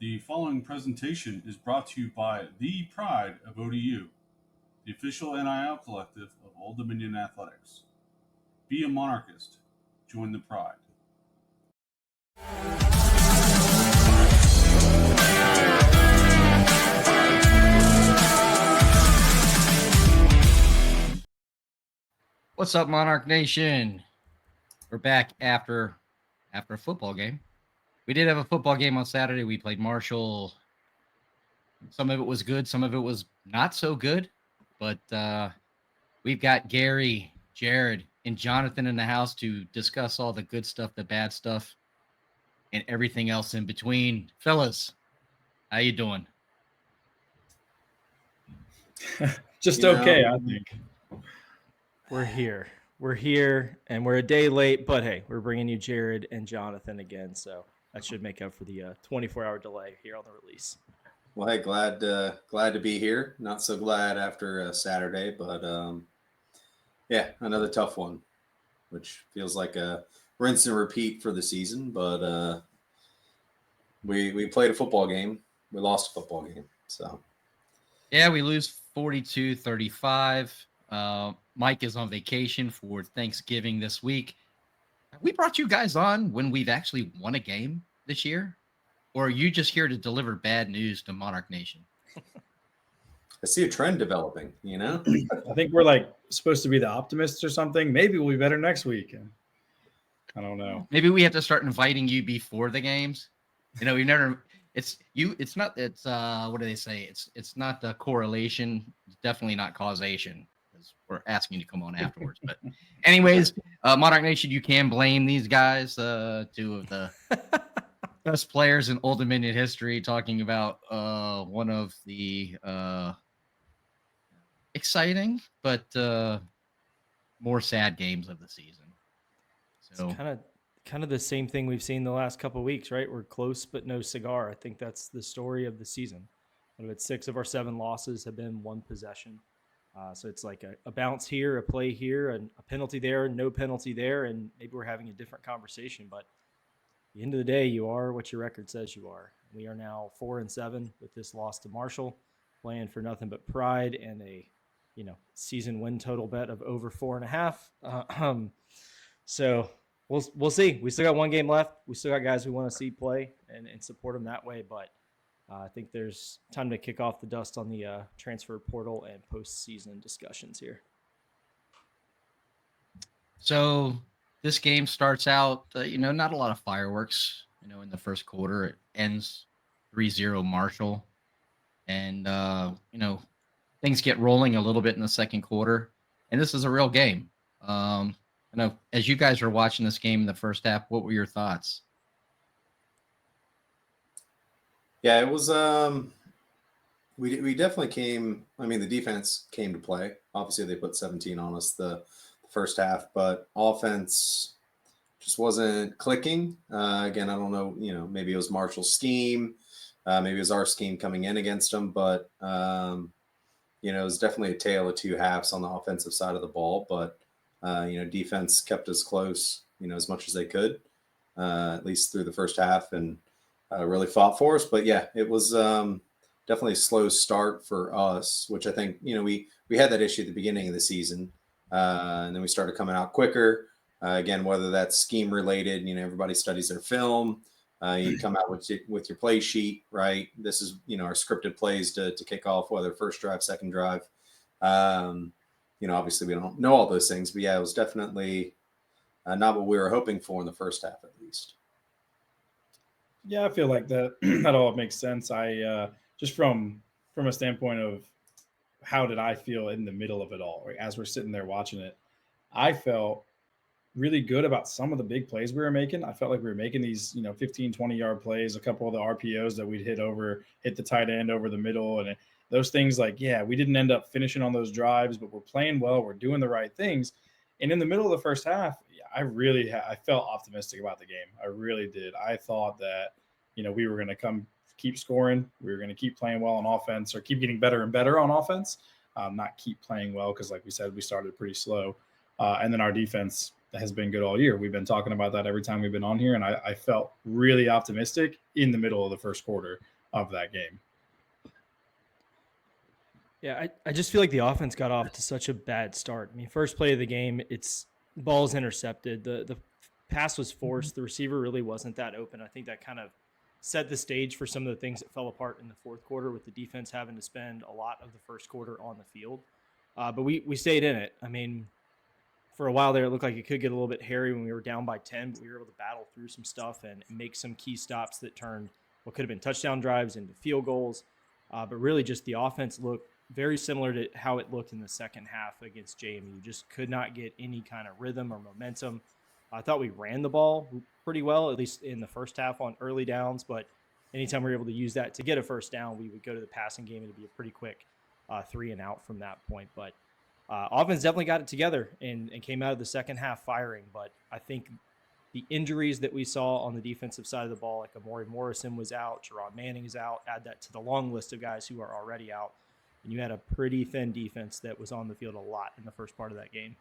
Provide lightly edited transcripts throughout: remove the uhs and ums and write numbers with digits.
The following presentation is brought to you by the Pride of ODU, the official NIL collective of Old Dominion Athletics. Be a monarchist. Join the Pride. What's up, Monarch Nation? We're back after a football game. We did have a football game on Saturday. We played Marshall. Some of it was good, some of it was not so good. But we've got Gary, Jarod, and Jonathan in the house to discuss all the good stuff, the bad stuff, and everything else in between. Fellas, how you doing? Just okay, I think. We're here, and we're a day late, but hey, we're bringing you Jarod and Jonathan again, so that should make up for the 24-hour delay here on the release. Well, hey, glad to be here. Not so glad after Saturday, but yeah, another tough one, which feels like a rinse and repeat for the season. But we played a football game. We lost a football game, so yeah, we lose 42-35. Mike is on vacation for Thanksgiving this week. We brought you guys on when we've actually won a game this year, or are you just here to deliver bad news to Monarch Nation? I see a trend developing, I think we're supposed to be the optimists or something. Maybe we'll be better next week. I don't know. Maybe we have to start inviting you before the games. What do they say? It's not the correlation. It's definitely not causation. We're asking you to come on afterwards. But anyways, Monarch Nation, you can blame these guys, two of the best players in Old Dominion history, talking about one of the exciting but more sad games of the season. So it's kind of the same thing we've seen the last couple of weeks, right? We're close but no cigar. I think that's the story of the season. But 6 of our 7 losses have been one possession. So it's like a bounce here, a play here, and a penalty there, no penalty there, and maybe we're having a different conversation. But at the end of the day, you are what your record says you are. We are now 4-7 with this loss to Marshall, playing for nothing but pride and a season win total bet of over 4.5. So we'll see. We still got one game left. We still got guys we want to see play and support them that way, but I think there's time to kick off the dust on the transfer portal and postseason discussions here. So this game starts out, not a lot of fireworks, in the first quarter. It ends 3-0 Marshall. And, things get rolling a little bit in the second quarter. And this is a real game. As you guys were watching this game in the first half, what were your thoughts? Yeah, it was. We definitely came. I mean, the defense came to play. Obviously, they put 17 on us the first half, but offense just wasn't clicking. Again, I don't know. Maybe it was Marshall's scheme. Maybe it was our scheme coming in against them. But it was definitely a tale of two halves on the offensive side of the ball. But defense kept us close. As much as they could, at least through the first half, and really fought for us. But yeah, it was definitely a slow start for us, which I think, we had that issue at the beginning of the season. And then we started coming out quicker. Again, whether that's scheme related, everybody studies their film. You come out with your play sheet, right? This is, our scripted plays to kick off, whether first drive, second drive. Obviously we don't know all those things, but yeah, it was definitely not what we were hoping for in the first half, at least. Yeah, I feel like that all makes sense. I just from a standpoint of how did I feel in the middle of it all, right? As we're sitting there watching it, I felt really good about some of the big plays we were making. I felt like we were making these, 15, 20-yard plays, a couple of the RPOs that we'd hit the tight end over the middle. And those things we didn't end up finishing on those drives, but we're playing well. We're doing the right things. And in the middle of the first half, I felt optimistic about the game. I really did. I thought that, we were going to keep scoring. We were going to keep playing well on offense, or keep getting better and better on offense. Not keep playing well, because like we said, we started pretty slow. And then our defense has been good all year. We've been talking about that every time we've been on here, and I felt really optimistic in the middle of the first quarter of that game. Yeah, I just feel like the offense got off to such a bad start. I mean, first play of the game, it's ball's intercepted. The pass was forced. The receiver really wasn't that open. I think that kind of set the stage for some of the things that fell apart in the fourth quarter, with the defense having to spend a lot of the first quarter on the field. But we stayed in it. I mean, for a while there, it looked like it could get a little bit hairy when we were down by 10, but we were able to battle through some stuff and make some key stops that turned what could have been touchdown drives into field goals. But really, just the offense looked very similar to how it looked in the second half against JMU. Just could not get any kind of rhythm or momentum. I thought we ran the ball pretty well, at least in the first half on early downs. But anytime we were able to use that to get a first down, we would go to the passing game. It'd be a pretty quick 3 and out from that point. But offense definitely got it together and came out of the second half firing. But I think the injuries that we saw on the defensive side of the ball, like Amari Morrison was out, Jarod Manning is out, add that to the long list of guys who are already out. And you had a pretty thin defense that was on the field a lot in the first part of that game.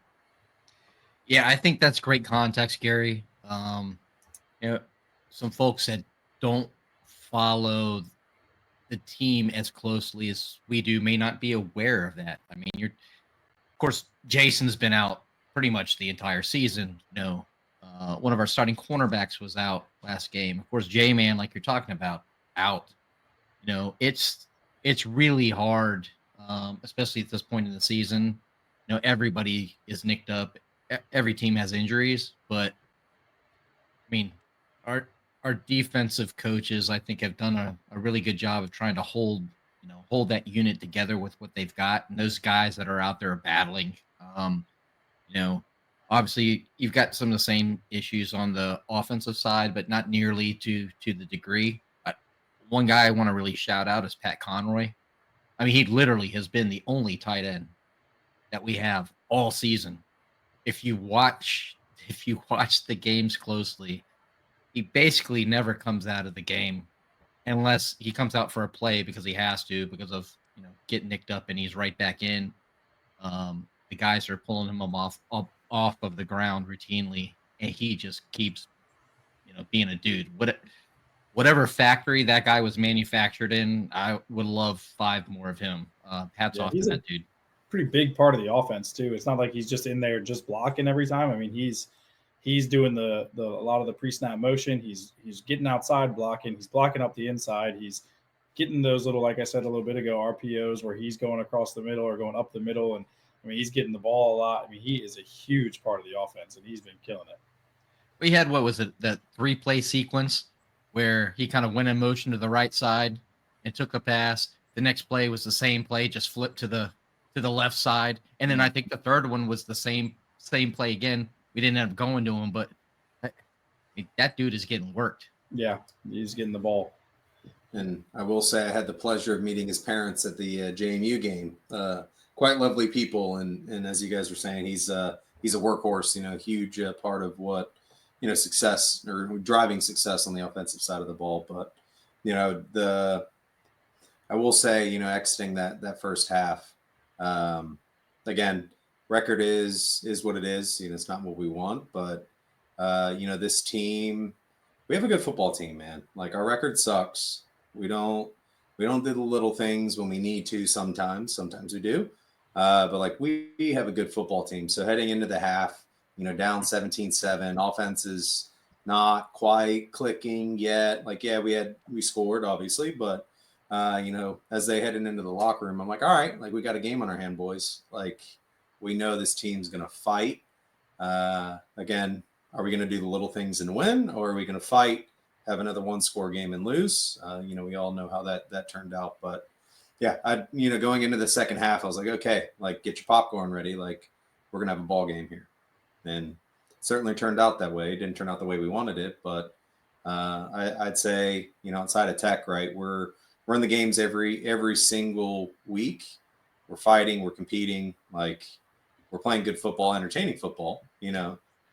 Yeah, I think that's great context, Gary. Some folks that don't follow the team as closely as we do may not be aware of that. I mean, of course, Jason's been out pretty much the entire season. One of our starting cornerbacks was out last game. Of course, J-Man, like you're talking about, out. It's really hard, especially at this point in the season. Everybody is nicked up. Every team has injuries, but I mean, our defensive coaches, I think, have done a really good job of trying to hold that unit together with what they've got, and those guys that are out there are battling. Obviously, you've got some of the same issues on the offensive side, but not nearly to the degree. One guy I want to really shout out is Pat Conroy. I mean, he literally has been the only tight end that we have all season. If you watch the games closely, he basically never comes out of the game unless he comes out for a play because he has to, because of getting nicked up, and he's right back in. The guys are pulling him off of the ground routinely, and he just keeps being a dude. Whatever factory that guy was manufactured in, I would love 5 more of him. Hats off to that dude. Pretty big part of the offense too. It's not like he's just in there just blocking every time. I mean, he's doing the a lot of the pre-snap motion. He's getting outside blocking. He's blocking up the inside. He's getting those little, like I said a little bit ago, RPOs where he's going across the middle or going up the middle. And I mean, he's getting the ball a lot. I mean, he is a huge part of the offense, and he's been killing it. We had, what was it, that 3-play sequence where he kind of went in motion to the right side and took a pass. The next play was the same play, just flipped to the left side. And then I think the third one was the same play again. We didn't end up going to him, but that dude is getting worked. Yeah, he's getting the ball. And I will say I had the pleasure of meeting his parents at the JMU game. Quite lovely people. And as you guys were saying, he's a workhorse, huge part of what, success or driving success on the offensive side of the ball. But, I will say, exiting that first half, again, record is what it is. It's not what we want, but this team, we have a good football team, man. Like, our record sucks. We don't do the little things when we need to. Sometimes we do. But like, we have a good football team. So heading into the half, down 17-7, offense is not quite clicking yet. Like, yeah, we scored obviously, but as they headed into the locker room, I'm like, all right, like, we got a game on our hand, boys. Like, we know this team's going to fight. Again, are we going to do the little things and win, or are we going to fight, have another 1-score game and lose? We all know how that turned out, but yeah, going into the second half, I was like, okay, like, get your popcorn ready. Like, we're going to have a ball game here. And it certainly turned out that way. It didn't turn out the way we wanted it, but I'd say, outside of Tech, right, we're in the games every single week. We're fighting, we're competing, like, we're playing good football, entertaining football.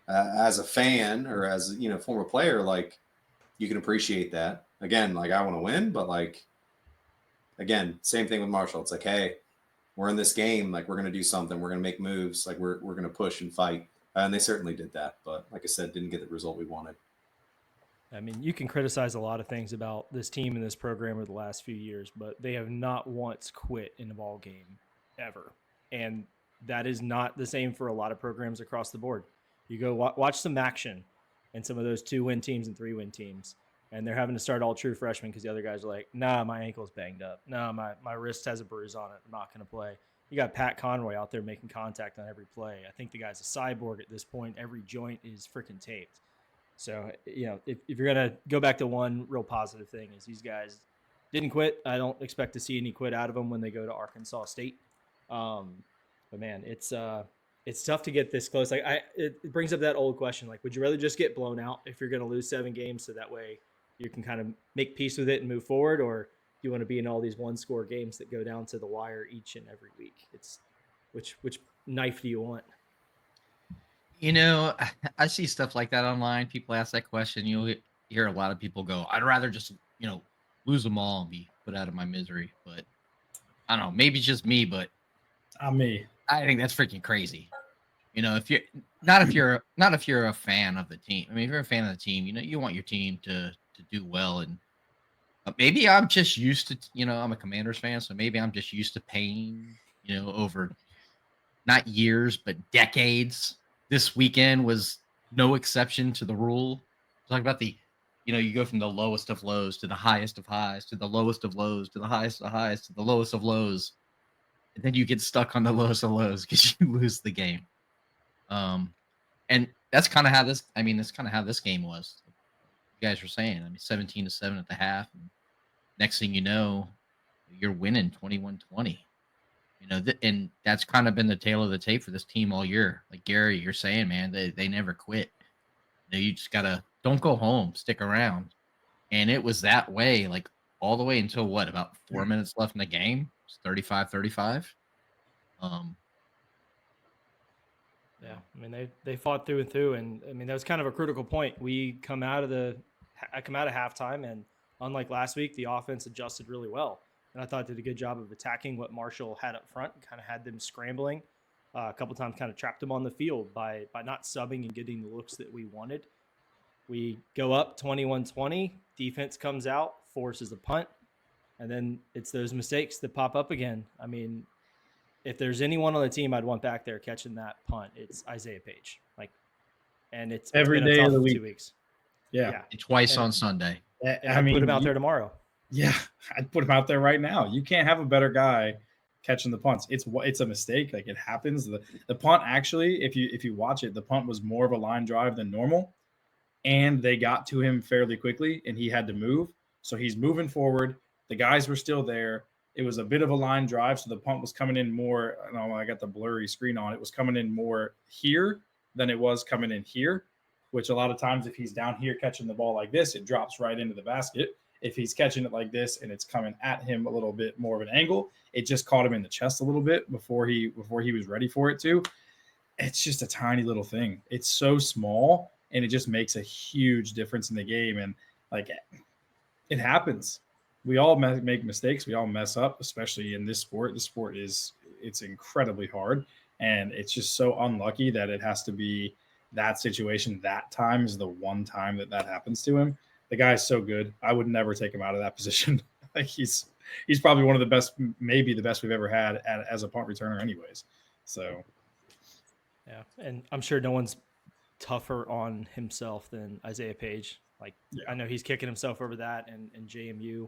As a fan or as former player, like, you can appreciate that. Again, like, I want to win, but like, again, same thing with Marshall. It's like, hey, we're in this game, like, we're going to do something, we're going to make moves, like, we're going to push and fight. And they certainly did that. But like I said, didn't get the result we wanted. I mean, you can criticize a lot of things about this team and this program over the last few years, but they have not once quit in a ball game ever. And that is not the same for a lot of programs across the board. You go watch some action and some of those 2-win teams and 3-win teams, and they're having to start all true freshmen because the other guys are like, nah, my ankle's banged up. Nah, my wrist has a bruise on it. I'm not going to play. You got Pat Conroy out there making contact on every play. I think the guy's a cyborg at this point. Every joint is freaking taped. So, if you're going to go back to one real positive thing is these guys didn't quit. I don't expect to see any quit out of them when they go to Arkansas State. But man, it's tough to get this close. It brings up that old question. Like, would you rather just get blown out if you're going to lose 7 games so that way you can kind of make peace with it and move forward? Or do you want to be in all these 1-score games that go down to the wire each and every week? It's which knife do you want? I see stuff like that online. People ask that question. You'll hear a lot of people go, I'd rather just, lose them all and be put out of my misery. But I don't know, maybe it's just me, but Me. I think that's freaking crazy. If you're a fan of the team. I mean, if you're a fan of the team, you want your team to do well. And maybe I'm just used to, I'm a Commanders fan, so maybe I'm just used to pain, over not years, but decades. This weekend was no exception to the rule. Talk about you go from the lowest of lows to the highest of highs, to the lowest of lows, to the highest of highs, to the lowest of lows. And then you get stuck on the lowest of lows because you lose the game. And that's kind of how this game was. You guys were saying, 17-7 at the half. And next thing you know, you're winning 21-20. And that's kind of been the tail of the tape for this team all year. Like Gary, you're saying, man, they never quit. You just don't go home, stick around. And it was that way, like all the way until what, about 4 minutes left in the game? It's 35-35. Yeah, they fought through and through, and that was kind of a critical point. I come out of halftime, and unlike last week, the offense adjusted really well. And I thought did a good job of attacking what Marshall had up front, kind of had them scrambling. A couple times kind of trapped them on the field by not subbing and getting the looks that we wanted. We go up 21-20, defense comes out, forces a punt, and then it's those mistakes that pop up again. If there's anyone on the team I'd want back there catching that punt, it's Isaiah Page. And it's Every been a day tough of the week. 2 weeks. Yeah. Twice on Sunday. And put him out there tomorrow. Yeah, I'd put him out there right now. You can't have a better guy catching the punts. It's a mistake. Like, it happens. The punt, actually, if you watch it, the punt was more of a line drive than normal, and they got to him fairly quickly, and he had to move. So he's moving forward. The guys were still there. It was a bit of a line drive, so the punt was coming in more. I got the blurry screen on. It was coming in more here than it was coming in here, which a lot of times if he's down here catching the ball like this, it drops right into the basket. If he's catching it like this and it's coming at him a little bit more of an angle, it just caught him in the chest a little bit before he was ready for it to. It's just a tiny little thing. It's so small, and it just makes a huge difference in the game. And it happens. We all make mistakes. We all mess up, especially in this sport. This sport it's incredibly hard, and it's just so unlucky that it has to be that situation. That time is the one time that happens to him. The guy's so good. I would never take him out of that position. He's probably one of the best, maybe the best we've ever had as a punt returner anyways. So, yeah. And I'm sure no one's tougher on himself than Isaiah Page. I know he's kicking himself over that and JMU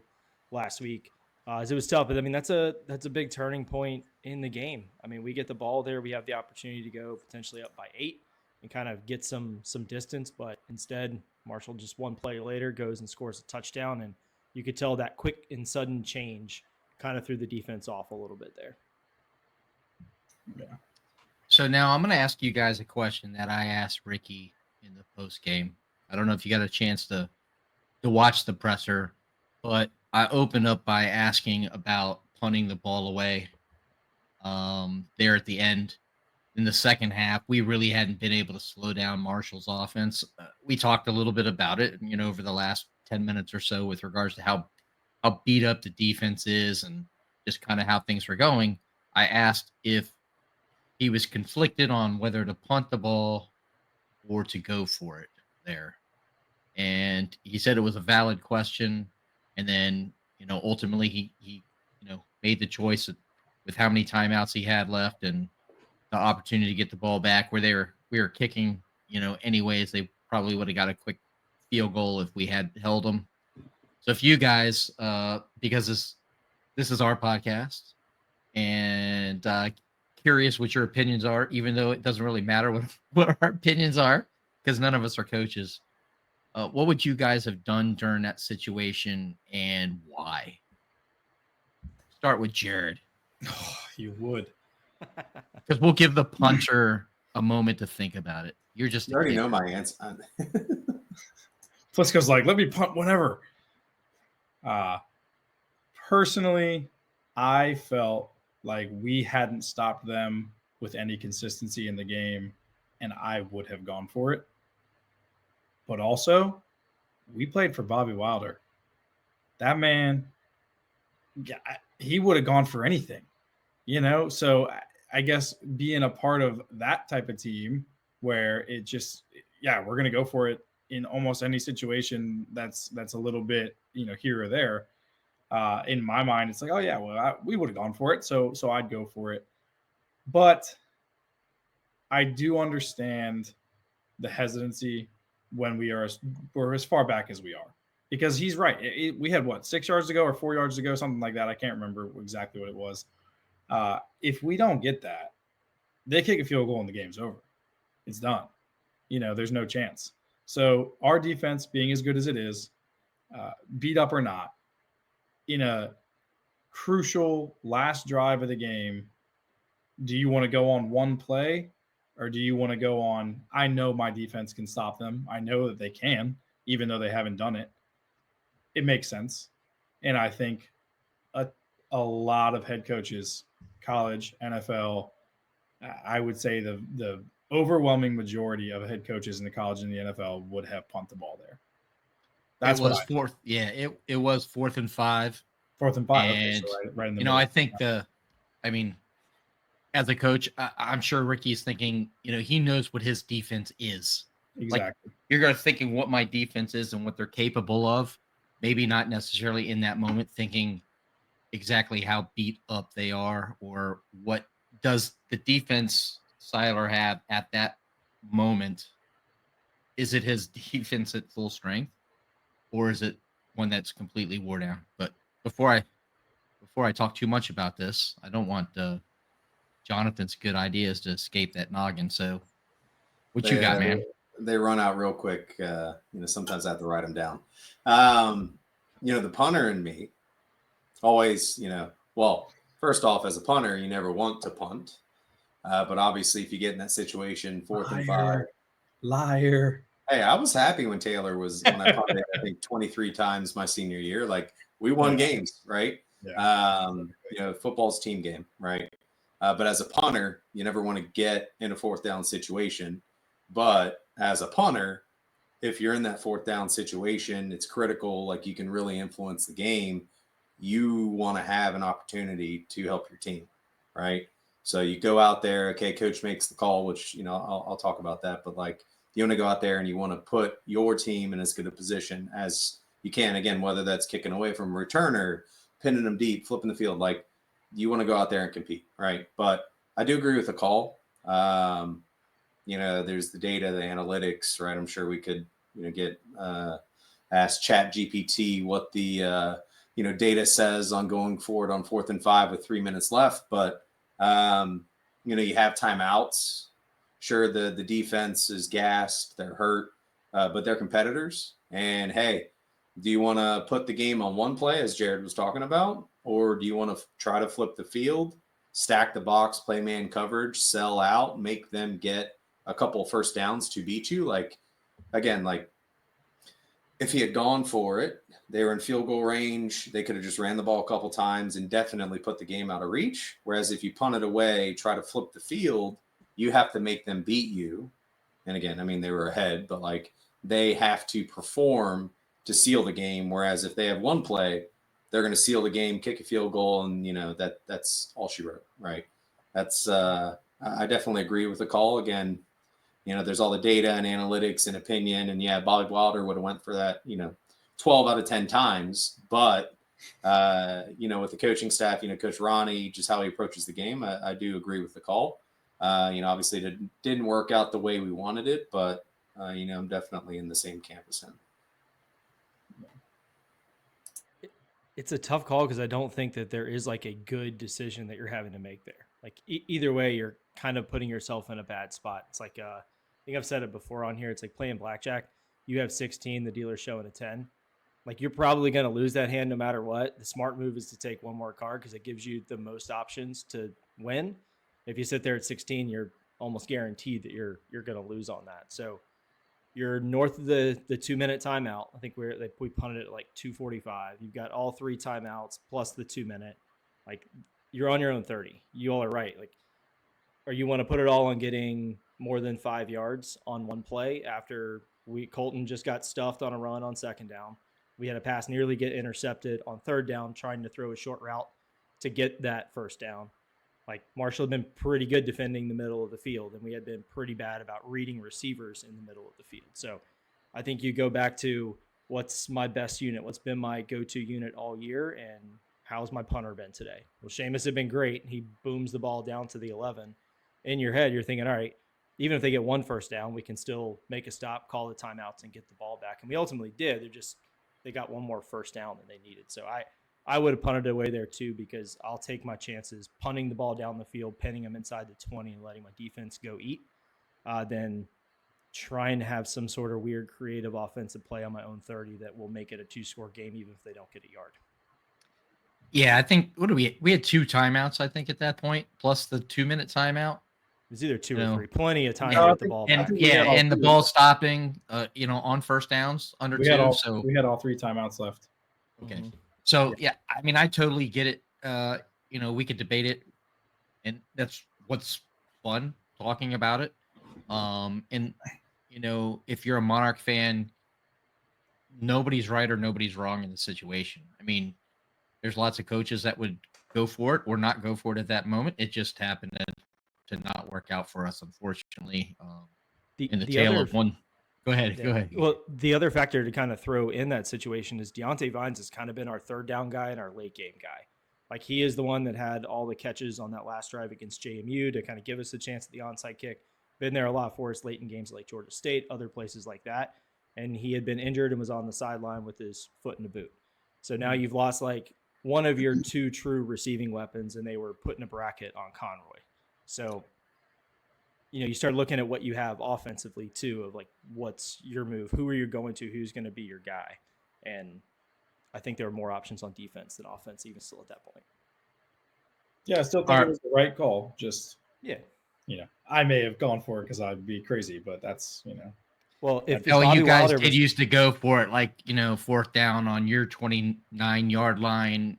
last week. It was tough, but that's a big turning point in the game. We get the ball there. We have the opportunity to go potentially up by 8 and kind of get some distance, but instead Marshall just one play later goes and scores a touchdown, and you could tell that quick and sudden change kind of threw the defense off a little bit there. Yeah. So now I'm going to ask you guys a question that I asked Ricky in the post game. I don't know if you got a chance to watch the presser, but I opened up by asking about punting the ball away there at the end. In the second half, we really hadn't been able to slow down Marshall's offense. We talked a little bit about it, over the last 10 minutes or so with regards to how beat up the defense is and just kind of how things were going. I asked if he was conflicted on whether to punt the ball or to go for it there? And he said it was a valid question. And then, ultimately he made the choice with how many timeouts he had left and the opportunity to get the ball back where we were kicking, anyways, they probably would have got a quick field goal if we had held them. So if you guys, because this is our podcast, and curious what your opinions are, even though it doesn't really matter what our opinions are, because none of us are coaches. What would you guys have done during that situation, and why? Start with Jared, Oh, you would. because we'll give the punter a moment to think about it. You're just You a already kid. know my answer. Flisco's like, let me punt whenever. Personally, I felt like we hadn't stopped them with any consistency in the game, and I would have gone for it. But also, we played for Bobby Wilder. That man, he would have gone for anything, So I guess being a part of that type of team where it just, we're going to go for it in almost any situation that's a little bit, here or there. In my mind, it's like, oh yeah, well, we would have gone for it, so I'd go for it. But I do understand the hesitancy when we're as far back as we are, because he's right. We had 6 yards to go or 4 yards to go, something like that. I can't remember exactly what it was. If we don't get that, they kick a field goal and the game's over. It's done. There's no chance. So our defense, being as good as it is, beat up or not, in a crucial last drive of the game, do you want to go on one play, or do you want to go on, I know my defense can stop them, I know that they can, even though they haven't done it? It makes sense. And I think a lot of head coaches, college, NFL, I would say the overwhelming majority of head coaches in the college and the NFL would have punt the ball there. That's it was what fourth. Yeah, it was 4th and 5. 4th and 5. And Okay, so right in the middle. I think as a coach, I'm sure Ricky's thinking, he knows what his defense is. Exactly. Like, you're going to thinking what my defense is and what they're capable of. Maybe not necessarily in that moment thinking exactly how beat up they are, or what does the defense Siler have at that moment. Is it his defense at full strength, or is it one that's completely wore down? But before I talk too much about this, I don't want Jonathan's good ideas to escape that noggin. So, what you got, man? They run out real quick. Sometimes I have to write them down. The punter in me always, well, first off, as a punter, you never want to punt. But obviously, if you get in that situation, 4th and 5. Liar. Hey, I was happy when I punted, I think 23 times my senior year. Like, we won games, right? Yeah. Football's team game, right? But as a punter, you never want to get in a 4th down situation. But as a punter, if you're in that 4th down situation, it's critical. Like, you can really influence the game. You want to have an opportunity to help your team, right? So you go out there. Okay, coach makes the call, which I'll talk about that. But like, you want to go out there and you want to put your team in as good a position as you can. Again, whether that's kicking away from a returner, pinning them deep, flipping the field, like, you want to go out there and compete, right? But I do agree with the call. There's the data, the analytics, right? I'm sure we could, get ask Chat GPT what the data says on going forward on 4th and 5 with 3 minutes left. But you have timeouts. Sure, the defense is gassed, they're hurt, but they're competitors. And hey, do you want to put the game on one play, as Jared was talking about, or do you want to try to flip the field, stack the box, play man coverage, sell out, make them get a couple of first downs to beat you? Like, again, like, if he had gone for it, they were in field goal range, they could have just ran the ball a couple times and definitely put the game out of reach. Whereas if you punt it away, try to flip the field, you have to make them beat you. And again, I mean, they were ahead, but like, they have to perform to seal the game. Whereas if they have one play, they're going to seal the game, kick a field goal, and that's all she wrote, right? That's I definitely agree with the call. Again, there's all the data and analytics and opinion, and yeah, Bobby Wilder would have went for that, 12 out of 10 times. But, with the coaching staff, Coach Ronnie, just how he approaches the game, I do agree with the call. Obviously it didn't work out the way we wanted it, but, I'm definitely in the same camp as him. It's a tough call because I don't think that there is like a good decision that you're having to make there. Like either way, you're kind of putting yourself in a bad spot. It's like, I think I've said it before on here. It's like playing blackjack. You have 16, the dealer's showing a 10. Like you're probably going to lose that hand no matter what. The smart move is to take one more card because it gives you the most options to win. If you sit there at 16, you're almost guaranteed that you're going to lose on that. So you're north of the 2-minute timeout. I think we punted it at like 2:45. You've got all 3 timeouts plus the 2-minute. Like you're on your own 30. You all are right. Like, or you want to put it all on getting more than 5 yards on one play after Colton just got stuffed on a run on second down. We had a pass nearly get intercepted on third down, trying to throw a short route to get that first down. Like Marshall had been pretty good defending the middle of the field, and we had been pretty bad about reading receivers in the middle of the field. So I think you go back to what's my best unit, what's been my go-to unit all year, and how's my punter been today? Well, Seamus had been great. He booms the ball down to the 11. In your head, you're thinking, all right, even if they get one first down, we can still make a stop, call the timeouts, and get the ball back. And we ultimately did. They got one more first down than they needed. So I would have punted away there too, because I'll take my chances punting the ball down the field, pinning them inside the 20 and letting my defense go eat, than trying to have some sort of weird creative offensive play on my own 30 that will make it a 2-score game even if they don't get a yard. Yeah, I think we had 2 timeouts, I think, at that point, plus the 2-minute timeout. It was either 2 or 3. Plenty of time to get the ball back. And the ball stopping, on first downs under 2. So we had all 3 timeouts left. Okay. Mm-hmm. So yeah, I mean, I totally get it. We could debate it, and that's what's fun talking about it. And if you're a Monarch fan, nobody's right or nobody's wrong in the situation. I mean, there's lots of coaches that would go for it or not go for it at that moment. It just happened to not work out for us, unfortunately. In the tail of one. Go ahead. Well, the other factor to kind of throw in that situation is Deontay Vines has kind of been our third down guy and our late game guy. Like he is the one that had all the catches on that last drive against JMU to kind of give us a chance at the onside kick. Been there a lot for us late in games like Georgia State, other places like that. And he had been injured and was on the sideline with his foot in a boot. So now you've lost like one of your 2 true receiving weapons, and they were put in a bracket on Conroy. So you start looking at what you have offensively too, of like, what's your move? Who are you going to? Who's going to be your guy? And I think there are more options on defense than offense, even still at that point. Yeah, I still think it was the right call. Just, yeah, I may have gone for it because I'd be crazy, but that's, Well, if you guys did used to go for it, like, fourth down on your 29-yard line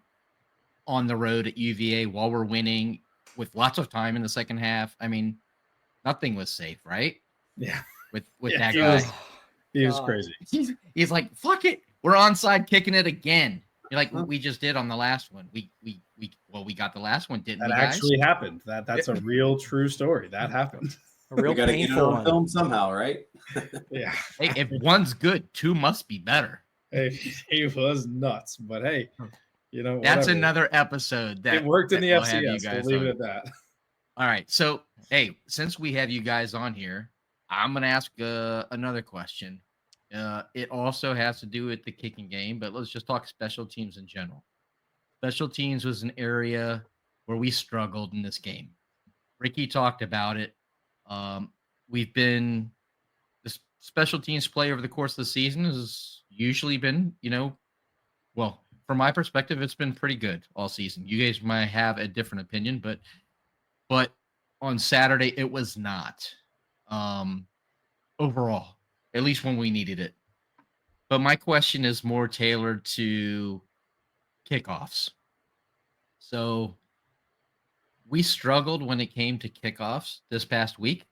on the road at UVA while we're winning with lots of time in the second half. I mean, nothing was safe, right? Yeah. With that guy. He was crazy. He's like, fuck it. We're onside kicking it again. You're like, we just did on the last one. We got the last one, didn't we, guys? That actually happened. That's a real true story. That happened. A real got to get it on film somehow, right? Yeah. Hey, if one's good, 2 must be better. Hey, he was nuts, but hey, that's whatever. another episode that it worked in the we'll FCS. We'll leave it at that. All right. So, hey, since we have you guys on here, I'm going to ask another question. It also has to do with the kicking game, but let's just talk special teams in general. Special teams was an area where we struggled in this game. Ricky talked about it. We've been the special teams play over the course of the season has usually been, well, from my perspective, it's been pretty good all season. You guys might have a different opinion, but on Saturday it was not. Overall, at least when we needed it. But my question is more tailored to kickoffs. So we struggled when it came to kickoffs this past week,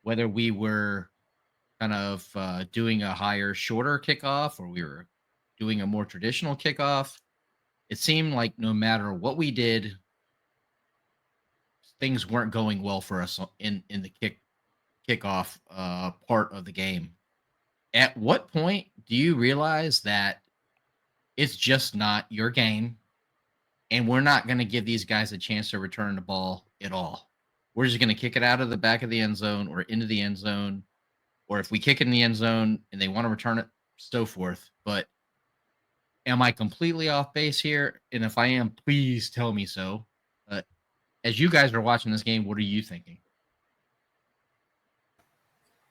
whether we were kind of doing a shorter kickoff or we were doing a more traditional kickoff. It seemed like no matter what we did, things weren't going well for us in the kick kickoff part of the game. At what point do you realize that it's just not your game and we're not going to give these guys a chance to return the ball at all? We're just going to kick it out of the back of the end zone or into the end zone, or if we kick it in the end zone and they want to return it, so forth. But am I completely off base here? And if I am, please tell me so. As you guys are watching this game, what are you thinking?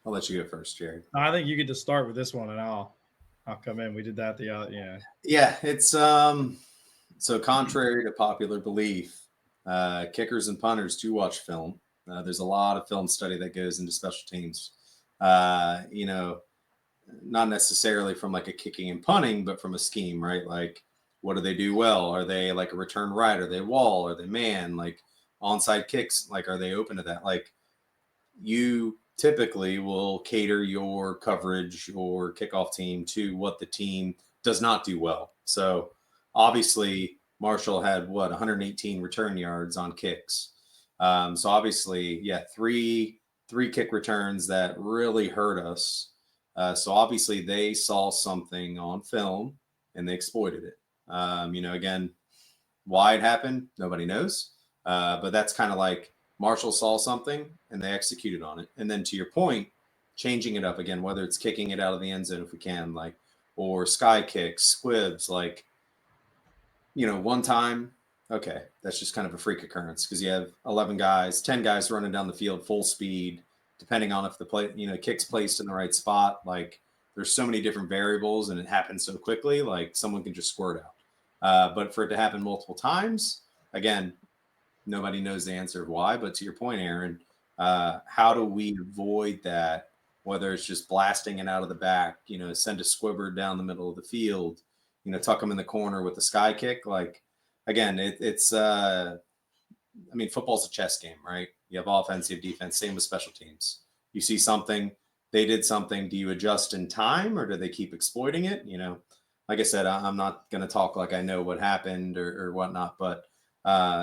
I'll let you go first, Jared. I think you get to start with this one, and I'll come in. We did that yeah. Yeah, it's so contrary to popular belief, kickers and punters do watch film. There's a lot of film study that goes into special teams. You know, not necessarily from like a kicking and punting, but from a scheme, right? Like, what do they do well? Are they like a return right? Are they wall? Are they man? Like onside kicks? Like, are they open to that? Like, you typically will cater your coverage or kickoff team to what the team does not do well. So obviously Marshall had 118 return yards on kicks. So obviously, yeah, three kick returns that really hurt us. So obviously they saw something on film and they exploited it. Again, why it happened, nobody knows. But that's kind of like Marshall saw something and they executed on it. And then to your point, changing it up again, whether it's kicking it out of the end zone if we can, like, or sky kicks, squibs, like, one time, okay, that's just kind of a freak occurrence because you have 10 guys running down the field full speed, depending on if the kick's placed in the right spot. Like, there's so many different variables and it happens so quickly, like someone can just squirt out. But for it to happen multiple times, again, nobody knows the answer of why. But to your point, Aaron, how do we avoid that? Whether it's just blasting it out of the back, send a squibber down the middle of the field, tuck them in the corner with a sky kick. Like, again, football's a chess game, right? You have offense, you have defense, same with special teams. You see something, they did something. Do you adjust in time or do they keep exploiting it? Like I said, I'm not going to talk like I know what happened or whatnot, but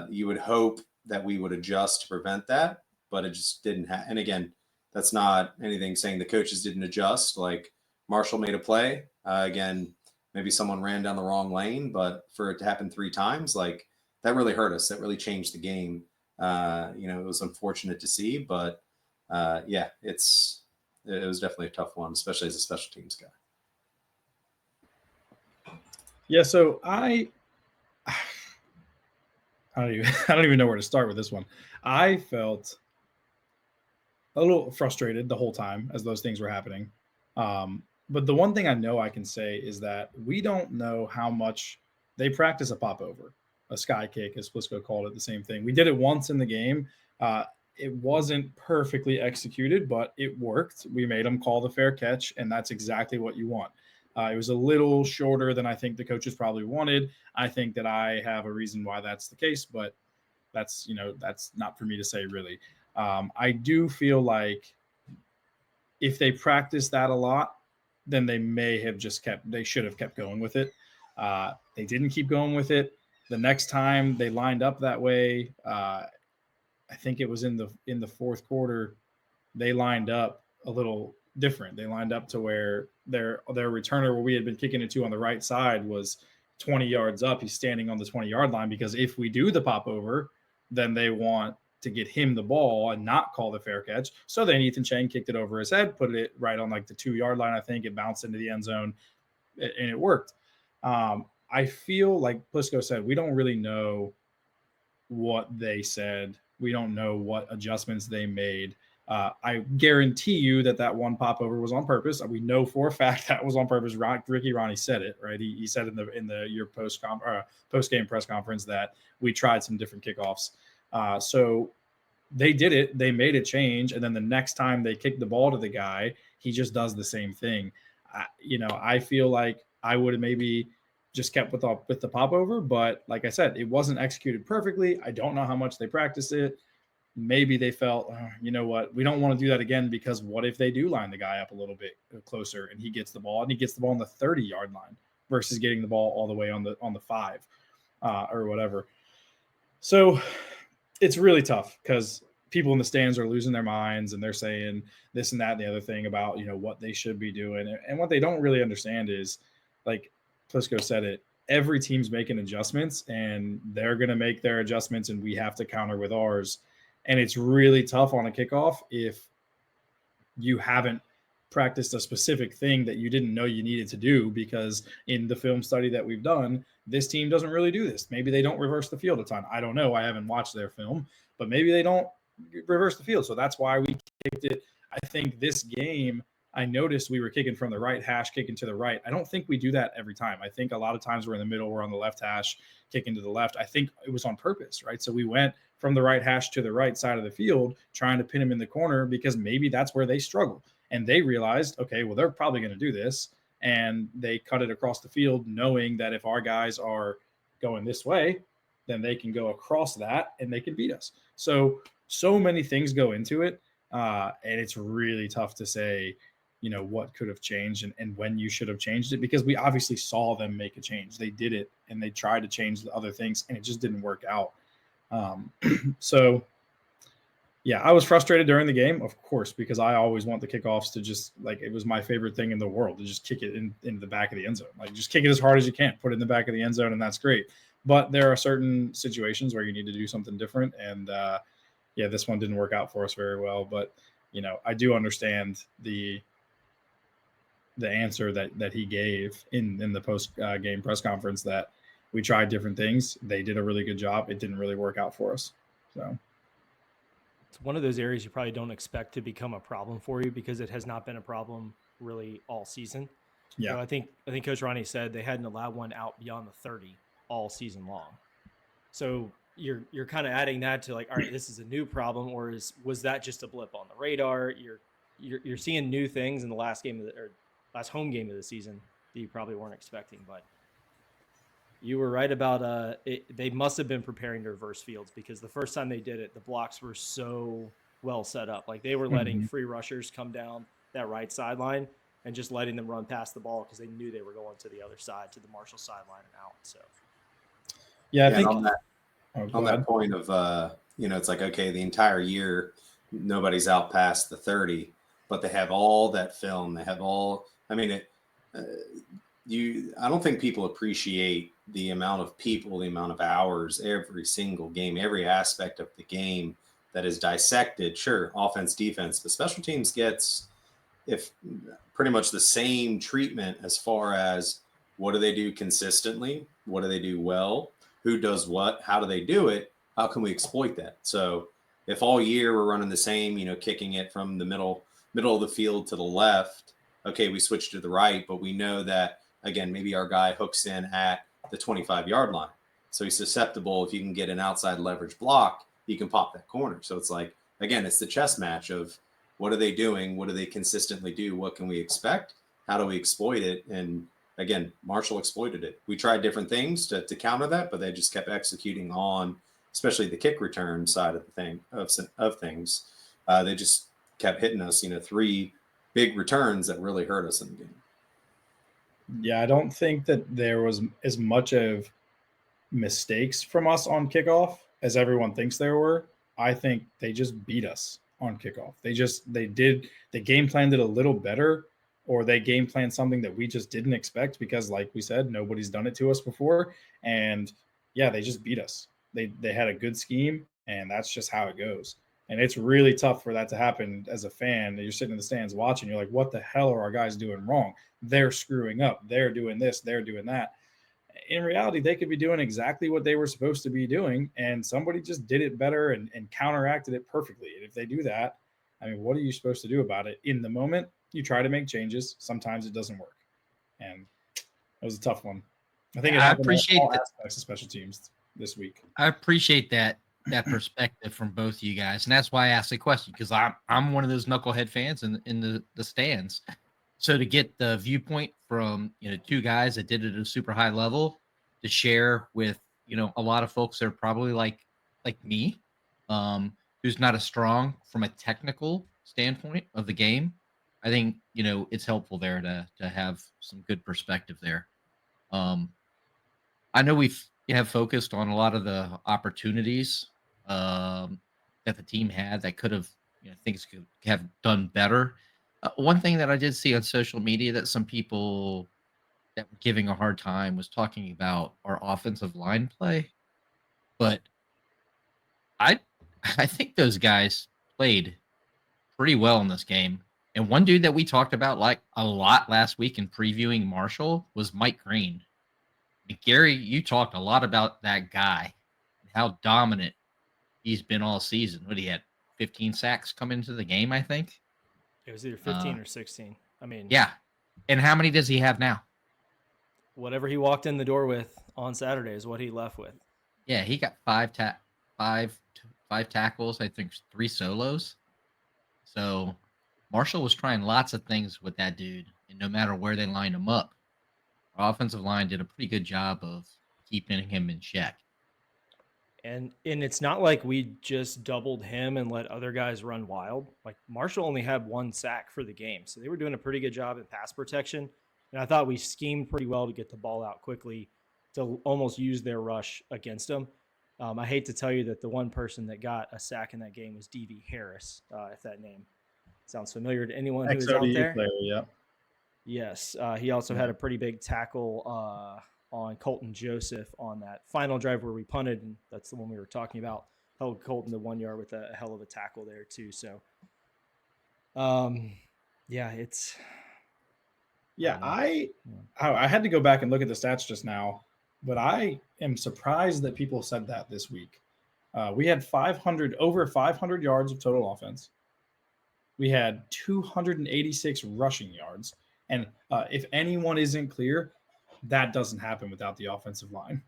you would hope that we would adjust to prevent that, but it just didn't happen. And again, that's not anything saying the coaches didn't adjust. Like, Marshall made a play. Again, maybe someone ran down the wrong lane, but for it to happen 3 times, like, that really hurt us. That really changed the game. It was unfortunate to see, but it was definitely a tough one, especially as a special teams guy. Yeah, so I don't even know where to start with this one. I felt a little frustrated the whole time as those things were happening. But the one thing I know I can say is that we don't know how much they practice a popover, a sky kick, as Plisco called it, the same thing. We did it once in the game. It wasn't perfectly executed, but it worked. We made them call the fair catch, and that's exactly what you want. It was a little shorter than I think the coaches probably wanted. I think that I have a reason why that's the case, but that's not for me to say really. I do feel like if they practice that a lot, then they should have kept going with it. They didn't keep going with it. The next time they lined up that way, I think it was in the fourth quarter, they lined up a little different. They lined up to where their returner, where we had been kicking it to on the right side, was 20 yards up. He's standing on the 20-yard line because if we do the pop over, then they want to get him the ball and not call the fair catch. So then Ethan Chang kicked it over his head, put it right on like the 2-yard line. I think it bounced into the end zone and it worked. I feel like Plisco said, we don't really know what they said. We don't know what adjustments they made. I guarantee you that one popover was on purpose. We know for a fact that was on purpose. Ricky Ronnie said it, right? He said in your post game press conference that we tried some different kickoffs. So they did it. They made a change, and then the next time they kick the ball to the guy, he just does the same thing. I feel like I would have maybe just kept with the popover, but like I said, it wasn't executed perfectly. I don't know how much they practiced it. Maybe they felt, you know what, we don't want to do that again, because what if they do line the guy up a little bit closer and he gets the ball on the 30-yard line versus getting the ball all the way on the 5 or whatever. So it's really tough because people in the stands are losing their minds and they're saying this and that and the other thing about, what they should be doing. And what they don't really understand is, like Plisco said it, every team's making adjustments and they're going to make their adjustments and we have to counter with ours. And it's really tough on a kickoff if you haven't practiced a specific thing that you didn't know you needed to do, because in the film study that we've done, this team doesn't really do this. Maybe they don't reverse the field a ton. I don't know. I haven't watched their film, but maybe they don't reverse the field. So that's why we kicked it. I think this game, I noticed we were kicking from the right hash, kicking to the right. I don't think we do that every time. I think a lot of times we're in the middle, we're on the left hash, kicking to the left. I think it was on purpose, right? So we went from the right hash to the right side of the field, trying to pin them in the corner because maybe that's where they struggle. And they realized, okay, well, they're probably going to do this. And they cut it across the field, knowing that if our guys are going this way, then they can go across that and they can beat us. So many things go into it. And it's really tough to say, what could have changed and when you should have changed it, because we obviously saw them make a change. They did it and they tried to change the other things and it just didn't work out. So yeah, I was frustrated during the game, of course, because I always want the kickoffs to just, like, it was my favorite thing in the world to just kick it into the back of the end zone. Like, just kick it as hard as you can, put it in the back of the end zone, and that's great. But there are certain situations where you need to do something different. And yeah, this one didn't work out for us very well. But, I do understand the answer that he gave in the post game press conference, that we tried different things. They did a really good job. It didn't really work out for us. So it's one of those areas you probably don't expect to become a problem for you, because it has not been a problem really all season. yeah, I think Coach Ronnie said they hadn't allowed one out beyond the 30 all season long. So you're kind of adding that to, like, all right, this is a new problem, or was that just a blip on the radar? You're seeing new things in the last home game of the season that you probably weren't expecting. But you were right about they must have been preparing to reverse fields, because the first time they did it, the blocks were so well set up. Like, they were letting free rushers come down that right sideline and just letting them run past the ball because they knew they were going to the other side, to the Marshall sideline and out. So yeah, I think on that point of it's like, okay, the entire year nobody's out past the 30, but they have all that film. They have all. I mean, I don't think people appreciate the amount of people, the amount of hours, every single game, every aspect of the game that is dissected. Sure, offense, defense, but special teams gets pretty much the same treatment as far as what do they do consistently, what do they do well, who does what, how do they do it, how can we exploit that? So if all year we're running the same, kicking it from the middle of the field to the left, okay, we switch to the right, but we know that, again, maybe our guy hooks in at the 25-yard line. So he's susceptible. If you can get an outside leverage block, you can pop that corner. So it's like, again, it's the chess match of what are they doing? What do they consistently do? What can we expect? How do we exploit it? And again, Marshall exploited it. We tried different things to counter that, but they just kept executing on, especially the kick return side of the thing of things. They just kept hitting us, 3 big returns that really hurt us in the game. Yeah, I don't think that there was as much of mistakes from us on kickoff as everyone thinks there were. I think they just beat us on kickoff. They game planned it a little better, or they game planned something that we just didn't expect, because, like we said, nobody's done it to us before. And yeah, they just beat us. They had a good scheme, and that's just how it goes. And it's really tough for that to happen as a fan. You're sitting in the stands watching. You're like, what the hell are our guys doing wrong? They're screwing up. They're doing this. They're doing that. In reality, they could be doing exactly what they were supposed to be doing, and somebody just did it better and counteracted it perfectly. And if they do that, I mean, what are you supposed to do about it? In the moment, you try to make changes. Sometimes it doesn't work. And it was a tough one. I think it happened in all aspects of special teams this week. I appreciate that perspective from both of you guys, and that's why I asked the question, because I'm one of those knucklehead fans in the stands. So to get the viewpoint from 2 guys that did it at a super high level to share with a lot of folks that are probably like me, who's not as strong from a technical standpoint of the game, I think it's helpful there to have some good perspective there. I know we have focused on a lot of the opportunities that the team had that could have, things could have done better. One thing that I did see on social media that some people that were giving a hard time was talking about our offensive line play, but I I think those guys played pretty well in this game. And one dude that we talked about like a lot last week in previewing Marshall was Mike Green. And Gary, you talked a lot about that guy and how dominant he's been all season. What he had 15 sacks come into the game, I think. It was either 15 or 16. I mean, Yeah. And how many does he have now? whatever he walked in the door with on Saturday is what he left with. Yeah, he got five tackles, I think 3 solos. So Marshall was trying lots of things with that dude, and no matter where they lined him up, our offensive line did a pretty good job of keeping him in check. And it's not like we just doubled him and let other guys run wild. Like Marshall only had 1 sack for the game. So they were doing a pretty good job at pass protection. And I thought we schemed pretty well to get the ball out quickly to almost use their rush against them. I hate to tell you that the one person that got a sack in that game was D.V. Harris, if that name sounds familiar to anyone who is out XODU there. player, yeah. Yes. He also had a pretty big tackle on Colton Joseph on that final drive where we punted, and that's the one we were talking about. Held Colton to 1 yard with a hell of a tackle there too. So, yeah, it's. Yeah, I had to go back and look at the stats just now, but I am surprised that people said that this week. We had over 500 yards of total offense. We had 286 rushing yards. And if anyone isn't clear, that doesn't happen without the offensive line.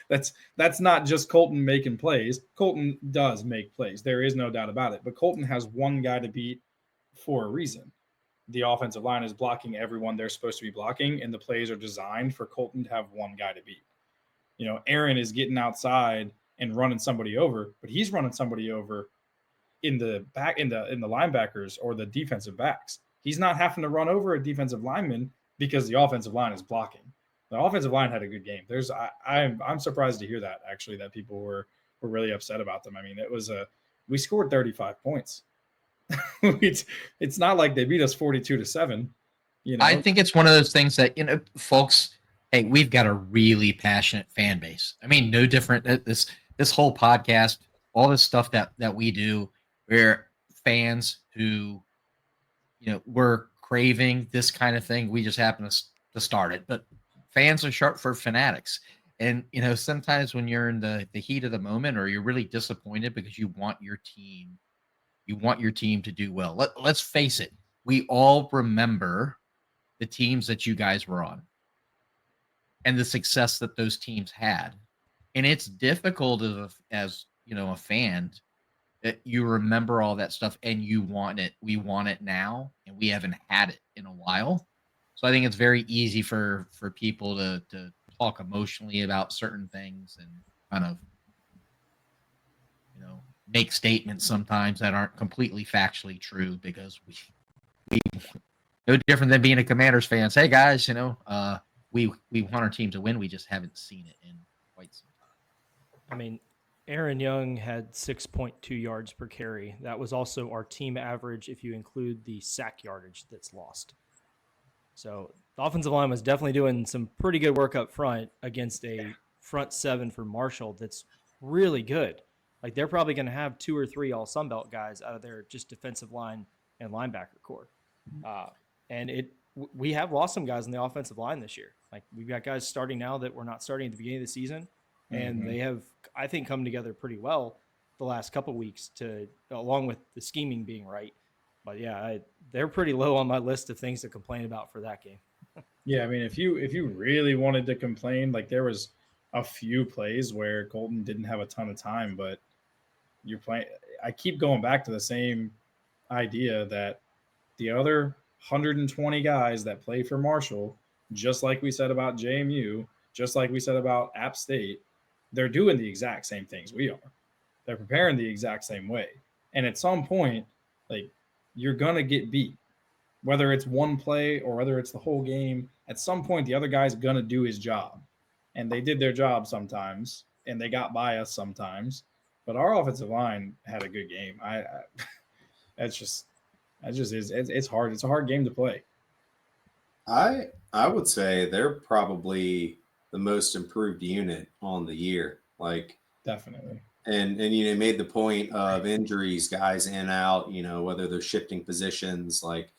That's not just Colton making plays. Colton does make plays. There is no doubt about it. But Colton has one guy to beat for a reason. The offensive line is blocking everyone they're supposed to be blocking, and the plays are designed for Colton to have one guy to beat. Aaron is getting outside and running somebody over, but he's running somebody over in the linebackers or the defensive backs. He's not having to run over a defensive lineman because the offensive line is blocking. The offensive line had a good game. I'm surprised to hear that, actually, that people were really upset about them. I mean, we scored 35 points. It's not like they beat us 42-7. I think it's one of those things that, folks, hey, we've got a really passionate fan base. I mean, no different. This whole podcast, all this stuff that we do, we're fans who, we're craving this kind of thing. We just happen to start it. But fans are short for fanatics. And, sometimes when you're in the heat of the moment or you're really disappointed because you want your team to do well. Let's face it. We all remember the teams that you guys were on and the success that those teams had. And it's difficult as a fan that you remember all that stuff and you want it. We want it now, and we haven't had it in a while. So I think it's very easy for people to talk emotionally about certain things and kind of, make statements sometimes that aren't completely factually true because we no different than being a Commanders fan. Hey guys, we want our team to win. We just haven't seen it in quite some time. I mean, Aaron Young had 6.2 yards per carry. That was also our team average if you include the sack yardage that's lost. So the offensive line was definitely doing some pretty good work up front against a front seven for Marshall that's really good. Like they're probably going to have 2 or 3 all Sunbelt guys out of their just defensive line and linebacker core. We have lost some guys in the offensive line this year. Like we've got guys starting now that were not starting at the beginning of the season, and they have, I think, come together pretty well the last couple of weeks along with the scheming being right. But yeah, they're pretty low on my list of things to complain about for that game. Yeah, I mean, if you really wanted to complain, like there was a few plays where Colton didn't have a ton of time, but you're playing. I keep going back to the same idea that the other 120 guys that play for Marshall, just like we said about JMU, just like we said about App State, they're doing the exact same things we are. They're preparing the exact same way. And at some point, like you're going to get beat, whether it's one play or whether it's the whole game. At some point, the other guy's going to do his job. And they did their job sometimes, and they got by us sometimes. but our offensive line had a good game. That's just is it's hard. It's a hard game to play. I would say they're probably the most improved unit on the year. Like, Definitely. and made the point of injuries, guys in out, whether they're shifting positions, like,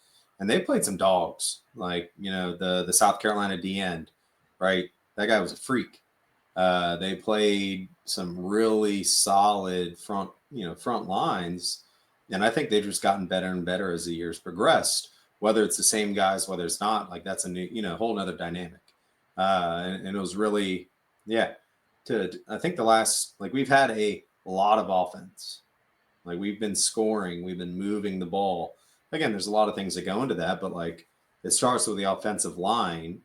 and they played some dogs, like, the South Carolina D end, right? That guy was a freak. They played some really solid front lines, and I think they've just gotten better and better as the years progressed. Whether it's the same guys, whether it's not, like, that's a new, whole nother dynamic. And it was really, yeah. I think the last, like, we've had a lot of offense. Like, we've been scoring, we've been moving the ball. Again, there's a lot of things that go into that, but like, it starts with the offensive line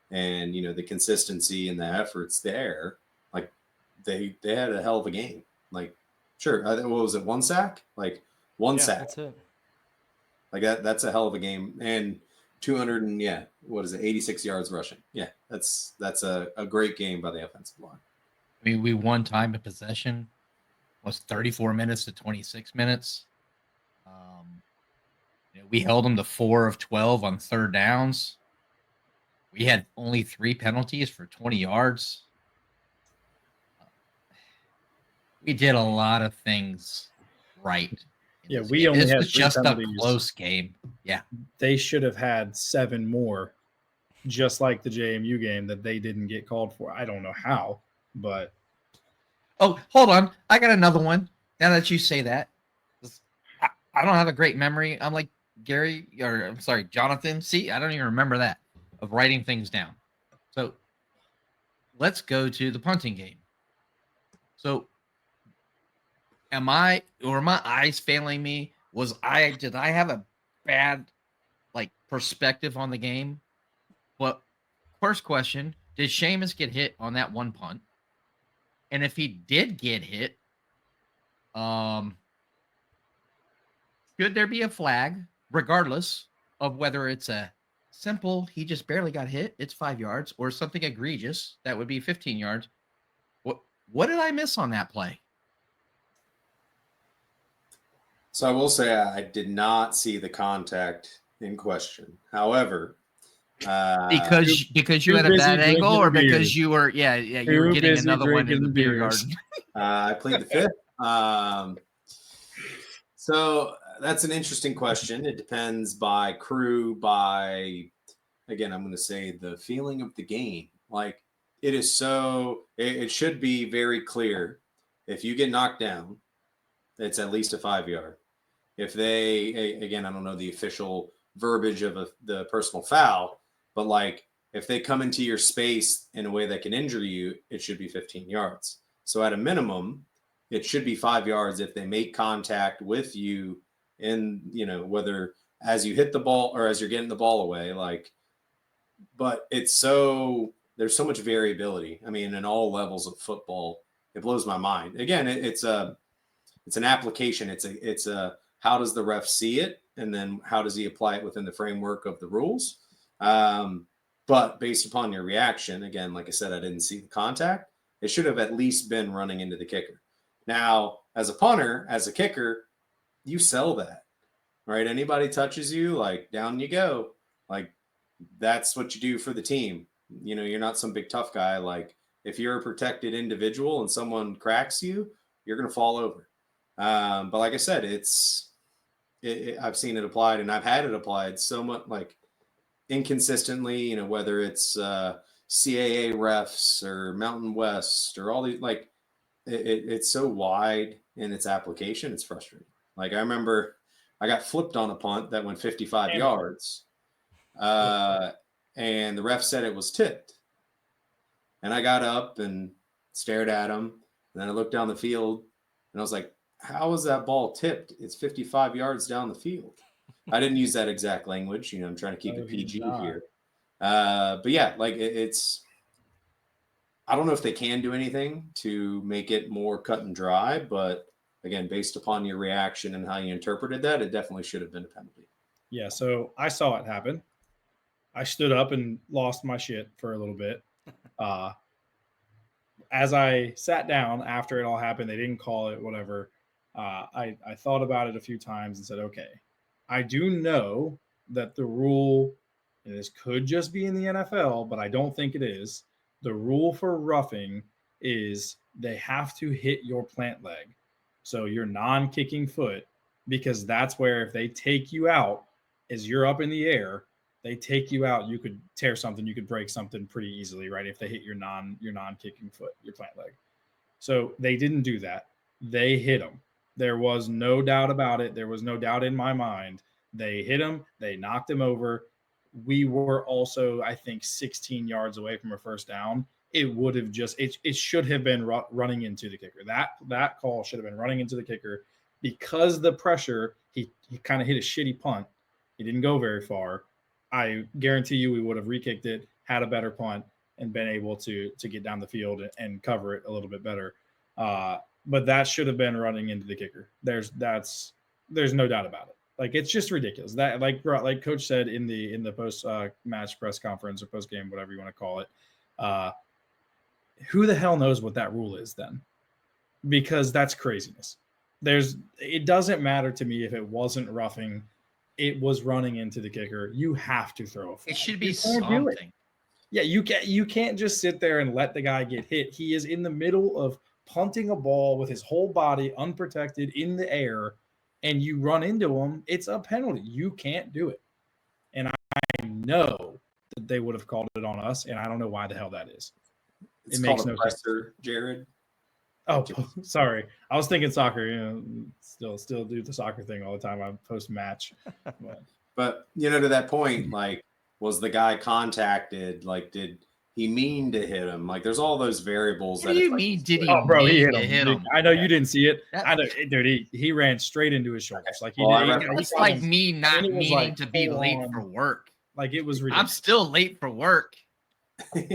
and the consistency and the efforts there. Like, they had a hell of a game. Like, sure, what was it, one sack? Like, one sack. That's it. Like, that's a hell of a game. And 200 and 86 yards rushing. Yeah, that's a great game by the offensive line. I mean, we won time of possession was 34 minutes to 26 minutes. We held them to 4 of 12 on third downs. We had only 3 penalties for 20 yards. We did a lot of things right. Yeah, we only had was 3 just penalties. a close game. Yeah, they should have had 7 more, just like the JMU game that they didn't get called for. I don't know how, but oh, hold on, I got another one. Now that you say that, I don't have a great memory. I'm like Gary, or I'm sorry, Jonathan. See, I don't even remember that of writing things down. So let's go to the punting game. So are my eyes failing me? Did I have a bad perspective on the game? But first question, did Seamus get hit on that one punt? And if he did get hit, should there be a flag, regardless of whether it's a simple, he just barely got hit, it's 5 yards, or something egregious, that would be 15 yards? What did I miss on that play? So I will say I did not see the contact in question. However, because you had a bad angle, or because you were you were getting another one in the beer garden. I played the fifth. So that's an interesting question. It depends by crew, again, I'm going to say the feeling of the game. Like, it should be very clear. If you get knocked down, it's at least a 5 yard. If again, I don't know the official verbiage of the personal foul, but like, if they come into your space in a way that can injure you, it should be 15 yards. So at a minimum, it should be 5 yards if they make contact with you whether as you hit the ball or as you're getting the ball away, but there's so much variability. I mean, in all levels of football, it blows my mind. Again, it's an application. It's a how does the ref see it? And then how does he apply it within the framework of the rules? But based upon your reaction, again, like I said, I didn't see the contact. It should have at least been running into the kicker. Now, as a punter, as a kicker, you sell that, right? Anybody touches you, like, down you go. Like, that's what you do for the team. You're not some big tough guy. Like, if you're a protected individual and someone cracks you, you're going to fall over. But like I said, I've seen it applied, and I've had it applied so much, like, inconsistently, whether it's CAA refs or Mountain West or all these, like, it's so wide in its application. It's frustrating. Like, I remember I got flipped on a punt that went 55 yards. And the ref said it was tipped. And I got up and stared at him. And then I looked down the field and I was like, how is that ball tipped? It's 55 yards down the field. I didn't use that exact language. I'm trying to keep it PG here. But yeah, like, it's, I don't know if they can do anything to make it more cut and dry, but again, based upon your reaction and how you interpreted that, it definitely should have been a penalty. Yeah, so I saw it happen. I stood up and lost my shit for a little bit. as I sat down after it all happened, they didn't call it, whatever. I thought about it a few times and said, okay, I do know that the rule, and this could just be in the NFL, but I don't think it is. The rule for roughing is they have to hit your plant leg, so your non-kicking foot, because that's where if they take you out as you're up in the air, they take you out, you could tear something, you could break something pretty easily, right? If they hit your non-kicking foot, your plant leg. So they didn't do that. They hit him. There was no doubt about it. There was no doubt in my mind. They hit him. They knocked him over. We were also, I think, 16 yards away from a first down. It would have just, it should have been running into the kicker. That call should have been running into the kicker because the pressure, he kind of hit a shitty punt. He didn't go very far. I guarantee you we would have re-kicked it, had a better punt, and been able to get down the field and cover it a little bit better. But that should have been running into the kicker. There's no doubt about it. Like, it's just ridiculous. That like Coach said in the post match press conference or post game, whatever you want to call it. Who the hell knows what that rule is then? Because that's craziness. It doesn't matter to me if it wasn't roughing. It was running into the kicker. You have to throw a flag. It should be You can't do it. something. Yeah, you can't just sit there and let the guy get hit. He is in the middle of punting a ball with his whole body unprotected in the air, and you run into him. It's a penalty. You can't do it. And I know that they would have called it on us, and I don't know why the hell that is. It's It called makes a no presser, Jared. Oh, sorry. I was thinking soccer. Still do the soccer thing all the time. I post match. But to that point, like, was the guy contacted? Like, did he mean to hit him? Like, there's all those variables. What do you mean? Did he? Oh, bro, he hit mean to him. him? I know you didn't see it. That- I know, dude. He ran straight into his shoulders. Like, It's like me not and it was meaning like to be full late on. for work. Like, it was I'm ridiculous. still late for work.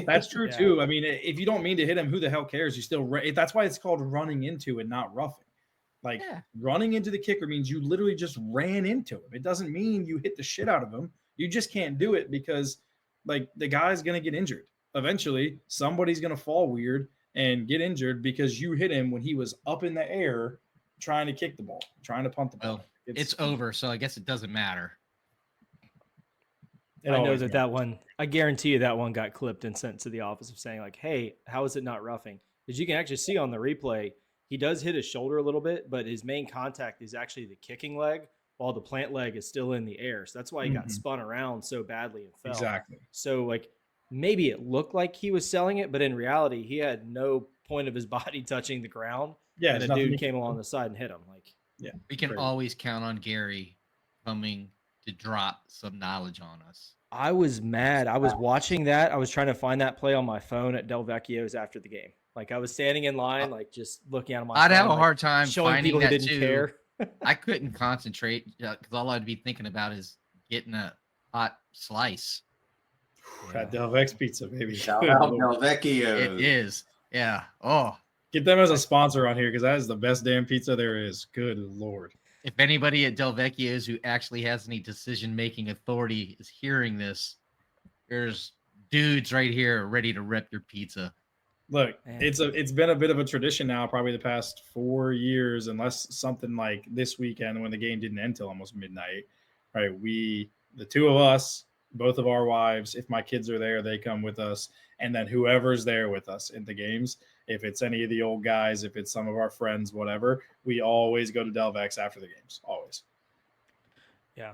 That's true Yeah. too. I mean, if you don't mean to hit him, who the hell cares? You still. That's why it's called running into and not roughing. Like, running into the kicker means you literally just ran into him. It doesn't mean you hit the shit out of him. You just can't do it because, like, the guy's gonna get injured. Eventually, somebody's gonna fall weird and get injured because you hit him when he was up in the air trying to kick the ball, trying to punt the ball. Well, it's over, so I guess it doesn't matter. It I know always that matters. one. I guarantee you that one got clipped and sent to the office of saying like, "Hey, how is it not roughing?" Because you can actually see on the replay, he does hit his shoulder a little bit, but his main contact is actually the kicking leg, while the plant leg is still in the air. So that's why he got spun around so badly and fell. Exactly. So like maybe it looked like he was selling it, but in reality, he had no point of his body touching the ground. Yeah, and a dude came along the side and hit him. Like, yeah, We can crazy. always count on Gary coming to drop some knowledge on us. I was mad. I was watching that. I was trying to find that play on my phone at Del Vecchio's after the game. Like, I was standing in line, like just looking at my I'd phone, have a like, hard time showing finding people who that didn't too. care. I couldn't concentrate because all I'd be thinking about is getting a hot slice. That Del Vex pizza, baby. Shout out Del Vecchio. It is. Yeah. Oh, Get them as a sponsor on here because that is the best damn pizza there is. Good Lord. if anybody at Del Vecchio's who actually has any decision-making authority is hearing this, there's dudes right here ready to rep your pizza. Look, Man. it's been a bit of a tradition now, probably the past 4 years, unless something like this weekend when the game didn't end till almost midnight. Right? The two of us, both of our wives, if my kids are there, they come with us, and then whoever's there with us in the games, if it's any of the old guys, if it's some of our friends, whatever, we always go to Del Vex after the games, always. Yeah.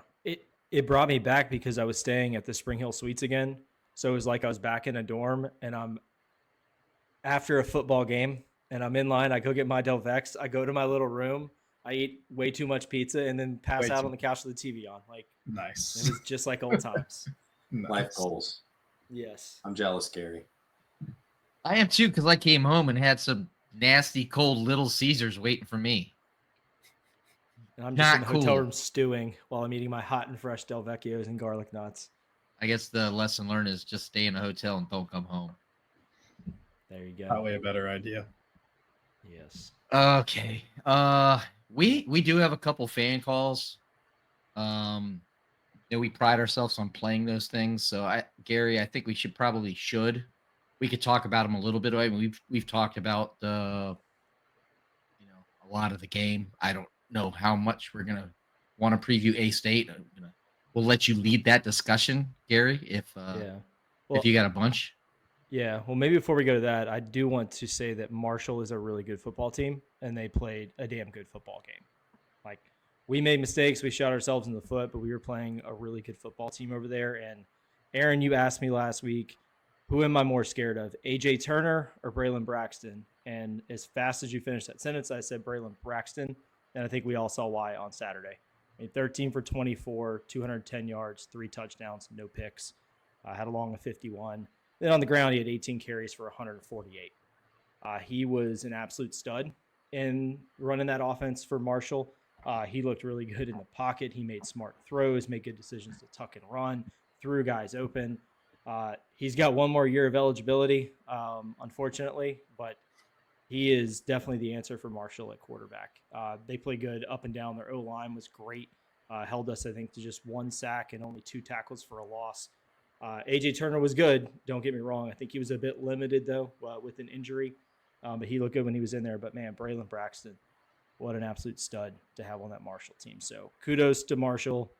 It brought me back because I was staying at the Spring Hill Suites again. So it was like I was back in a dorm and I'm after a football game and I'm in line. I go get my Del Vex. I go to my little room. I eat way too much pizza and then pass out on the couch with the TV on. Like, Nice. it was just like old times. Nice. Life goals. Yes. I'm jealous, Gary. I am too because I came home and had some nasty cold Little Caesars waiting for me. And I'm just Not in the hotel cool. room stewing while I'm eating my hot and fresh Del Vecchios and garlic knots. I guess the lesson learned is just stay in a hotel and don't come home. There you go. Probably a better idea. Yes. Okay. We do have a couple fan calls. We pride ourselves on playing those things. So Gary, I think we should we could talk about them a little bit. I mean, we've talked about a lot of the game. I don't know how much we're gonna want to preview A State. We'll let you lead that discussion, Gary, Yeah. if you got a bunch. Yeah, well, maybe before we go to that, I do want to say that Marshall is a really good football team, and they played a damn good football game. Like, we made mistakes, we shot ourselves in the foot, but we were playing a really good football team over there. And Aaron, you asked me last week, who am I more scared of, AJ Turner or Braylon Braxton? And as fast as you finished that sentence, I said Braylon Braxton, and I think we all saw why on Saturday. I mean, 13 for 24, 210 yards, 3 touchdowns, no picks. Had a long of 51. Then on the ground, he had 18 carries for 148. He was an absolute stud in running that offense for Marshall. He looked really good in the pocket. He made smart throws, made good decisions to tuck and run, threw guys open. He's got one more year of eligibility, unfortunately, but he is definitely the answer for Marshall at quarterback. They play good up and down. Their O-line was great. Held us, I think, to just 1 sack and only 2 tackles for a loss. AJ Turner was good. Don't get me wrong. I think he was a bit limited, though, with an injury. But he looked good when he was in there. But, man, Braylon Braxton, what an absolute stud to have on that Marshall team. So kudos to Marshall.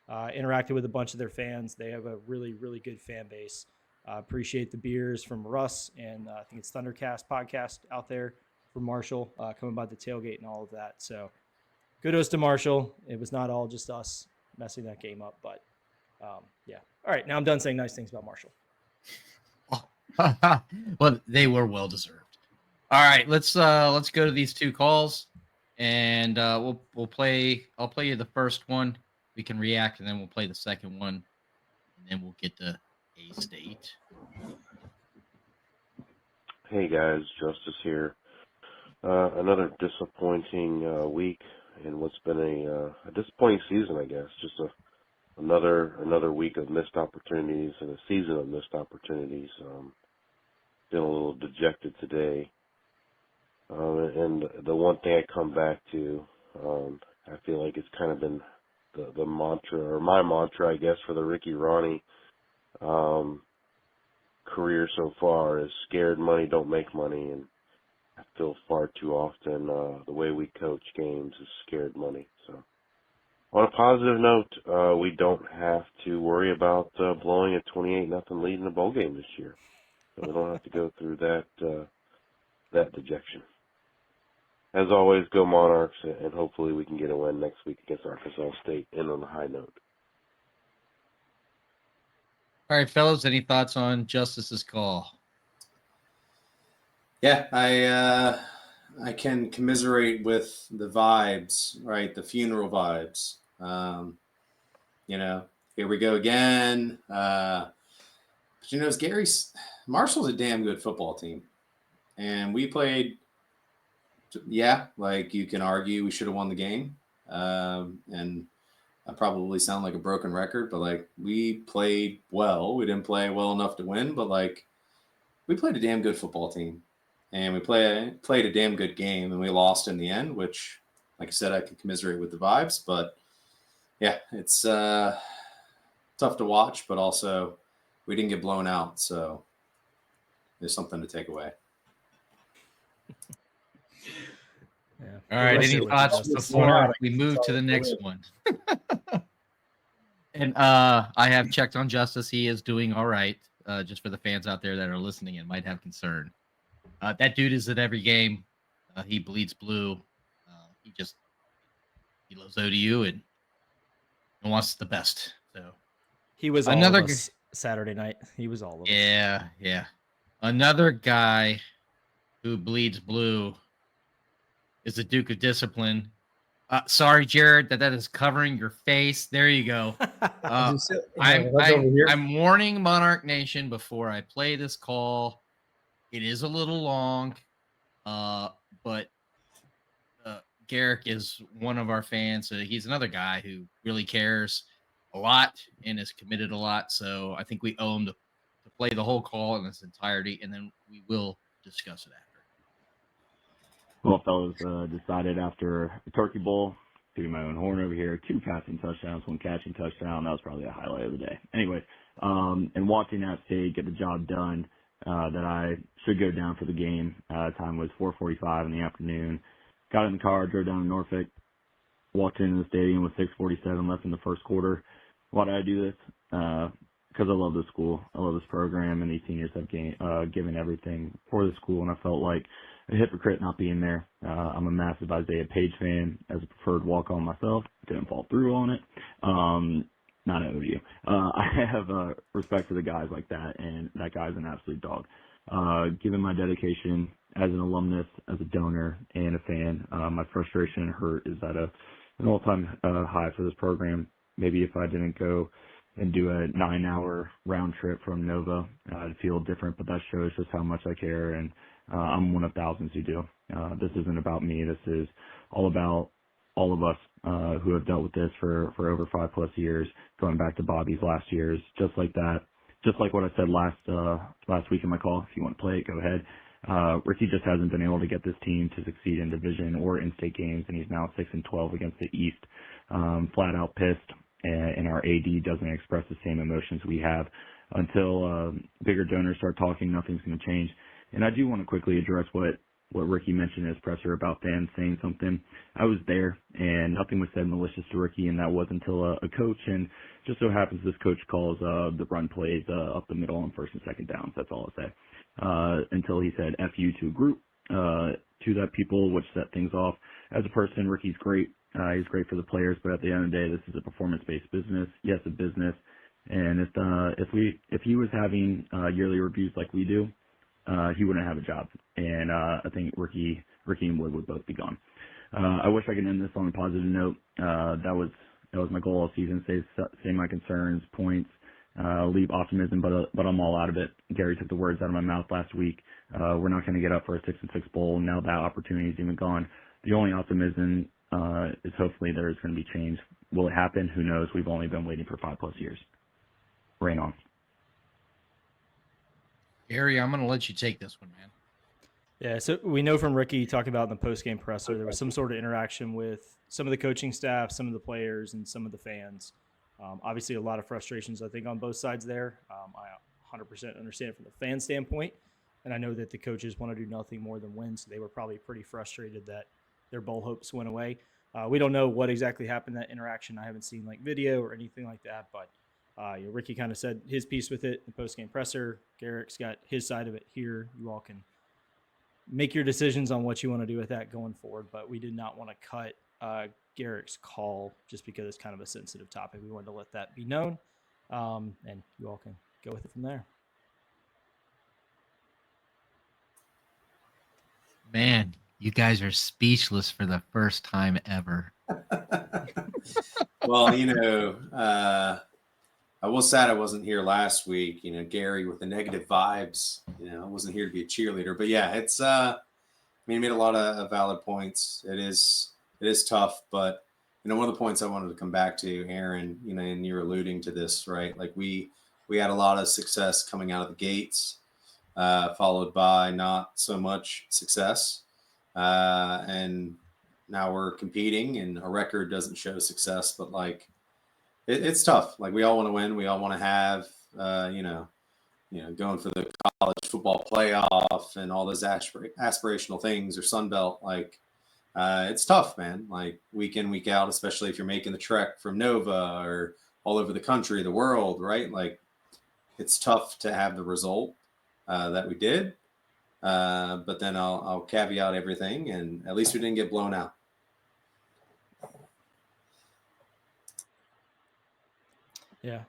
Interacted with a bunch of their fans. They have a really, really good fan base. Appreciate the beers from Russ and I think it's Thundercast podcast out there from Marshall coming by the tailgate and all of that. So kudos to Marshall. It was not all just us messing that game up, but yeah. All right, now I'm done saying nice things about Marshall. Well, they were well deserved. All right, let's go to these 2 calls, and we'll play. I'll play you the first one. We can react, and then we'll play the second one, and then we'll get to A State. Hey guys, Justice here. Another disappointing week in what's been a disappointing season, I guess. Just another week of missed opportunities and a season of missed opportunities. Feeling a little dejected today. And the one thing I come back to, I feel like it's kind of been the mantra, or my mantra, I guess, for the Ricky Ronnie career so far is scared money don't make money, and I feel far too often the way we coach games is scared money. So on a positive note, we don't have to worry about blowing a 28-0 lead in a bowl game this year. So we don't have to go through that dejection. As always, go Monarchs, and hopefully we can get a win next week against Arkansas State and on a high note. All right, fellas, any thoughts on Justice's call? Yeah, I can commiserate with the vibes, right? The funeral vibes. Here we go again. But Marshall's a damn good football team, and we played. Yeah, like you can argue we should have won the game, and I probably sound like a broken record, but like we played well. We didn't play well enough to win, but like we played a damn good football team, and we played a damn good game, and we lost in the end. Which, like I said, I can commiserate with the vibes, but yeah, it's tough to watch, but also we didn't get blown out, so there's something to take away. Yeah. All right, any thoughts before we move to the next one? And I have checked on Justice. He is doing all right. Just for the fans out there that are listening and might have concern. That dude is at every game. He bleeds blue. He loves ODU and wants the best. So he was another all of us Saturday night. He was all of us. Yeah. Another guy who bleeds blue is the Duke I'm sorry, Jarod, that is covering your face. There you go. I'm warning Monarch Nation before I play this call. It is a little long, but Garrick is one of our fans. He's another guy who really cares a lot and is committed a lot. So I think we owe him to play the whole call in its entirety, and then we will discuss it after. Well, fellas, decided after the Turkey Bowl, tooting my own horn over here, 2 passing touchdowns, 1 catching touchdown. That was probably a highlight of the day. Anyway, and watching App State get the job done, that I should go down for the game. Time was 4:45 in the afternoon. Got in the car, drove down to Norfolk, walked into the stadium with 6:47 left in the first quarter. Why did I do this? Because I love the school. I love this program, and these seniors have given everything for the school, and I felt like a hypocrite not being there. I'm a massive Isaiah Page fan as a preferred walk-on myself. Didn't fall through on it. Not at OU. I have respect for the guys like that, and that guy's an absolute dog. Given my dedication as an alumnus, as a donor, and a fan, my frustration and hurt is at an all-time high for this program. Maybe if I didn't go and do a 9-hour round trip from Nova, I'd feel different, but that shows just how much I care, and I'm one of thousands who do. This isn't about me. This is all about all of us who have dealt with this for over 5+ years, going back to Bobby's last years, just like that. Just like what I said last week in my call. If you want to play it, go ahead. Ricky just hasn't been able to get this team to succeed in division or in-state games, and he's now 6-12 against the East. Flat out pissed, and our AD doesn't express the same emotions we have. Until bigger donors start talking, nothing's going to change. And I do want to quickly address what Ricky mentioned in his presser about fans saying something. I was there, and nothing was said malicious to Ricky, and that was until a coach, and just so happens this coach calls the run plays up the middle on first and second downs. That's all I'll say. Until he said F you to a group, to that people, which set things off. As a person, Ricky's great. He's great for the players, but at the end of the day, this is a performance-based business. Yes, a business. And if he was having yearly reviews like we do, he wouldn't have a job. And I think Ricky and Wood would both be gone. I wish I could end this on a positive note. That was my goal all season. Say my concerns, points, leave optimism, but I'm all out of it. Gary took the words out of my mouth last week. We're not going to get up for a 6-6 bowl. Now that opportunity is even gone. The only optimism is hopefully there is going to be change. Will it happen? Who knows? We've only been waiting for 5+ years. Rain on. Gary, I'm going to let you take this one, man. Yeah, so we know from Ricky talking about in the post-game presser, there was some sort of interaction with some of the coaching staff, some of the players, and some of the fans. Obviously, a lot of frustrations, I think, on both sides there. I 100% understand it from the fan standpoint, and I know that the coaches want to do nothing more than win, so they were probably pretty frustrated that their bowl hopes went away. We don't know what exactly happened in that interaction. I haven't seen video or anything like that, but Ricky kind of said his piece with it in the post-game presser. Garrett's got his side of it here. You all can make your decisions on what you want to do with that going forward, but we did not want to cut Garrett's call just because it's kind of a sensitive topic. We wanted to let that be known, and you all can go with it from there. Man, you guys are speechless for the first time ever. Well, I was sad I wasn't here last week. Gary with the negative vibes. I wasn't here to be a cheerleader, but yeah, it's. He made a lot of valid points. It is tough, but one of the points I wanted to come back to, Aaron. And you're alluding to this, right? Like we had a lot of success coming out of the gates, followed by not so much success, and now we're competing, and our record doesn't show success, but like. It's tough. Like we all want to win. We all want to have, going for the college football playoff and all those aspirational things or Sun Belt. Like it's tough, man. Like week in, week out, especially if you're making the trek from Nova or all over the country, the world, right? Like it's tough to have the result that we did. But then I'll caveat everything, and at least we didn't get blown out. Yeah.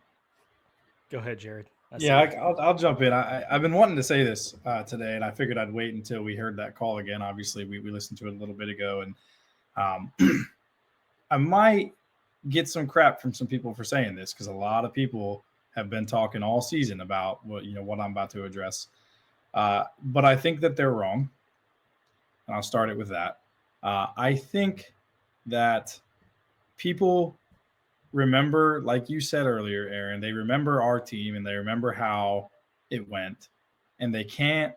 Go ahead, Jarod. I'll jump in. I've been wanting to say this today, and I figured I'd wait until we heard that call again. Obviously, we listened to it a little bit ago, and I might get some crap from some people for saying this because a lot of people have been talking all season about what I'm about to address. But I think that they're wrong, and I'll start it with that. I think that people remember, like you said earlier, Aaron, they remember our team and they remember how it went, and they can't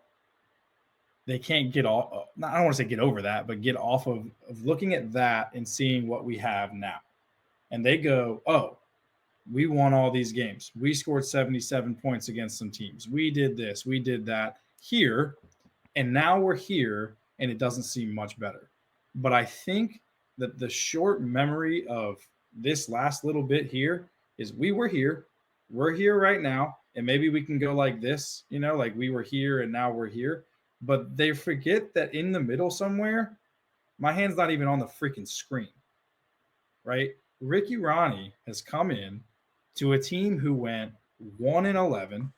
get off. I don't want to say get over that, but get off of looking at that and seeing what we have now. And they go, oh, we won all these games. We scored 77 points against some teams. We did this, we did that here, and now we're here, and it doesn't seem much better. But I think that the short memory of this last little bit here is we were here, we're here right now, and maybe we can go like this, like we were here and now we're here. But they forget that in the middle somewhere, my hand's not even on the freaking screen, right? Ricky Ronnie has come in to a team who went 1-11,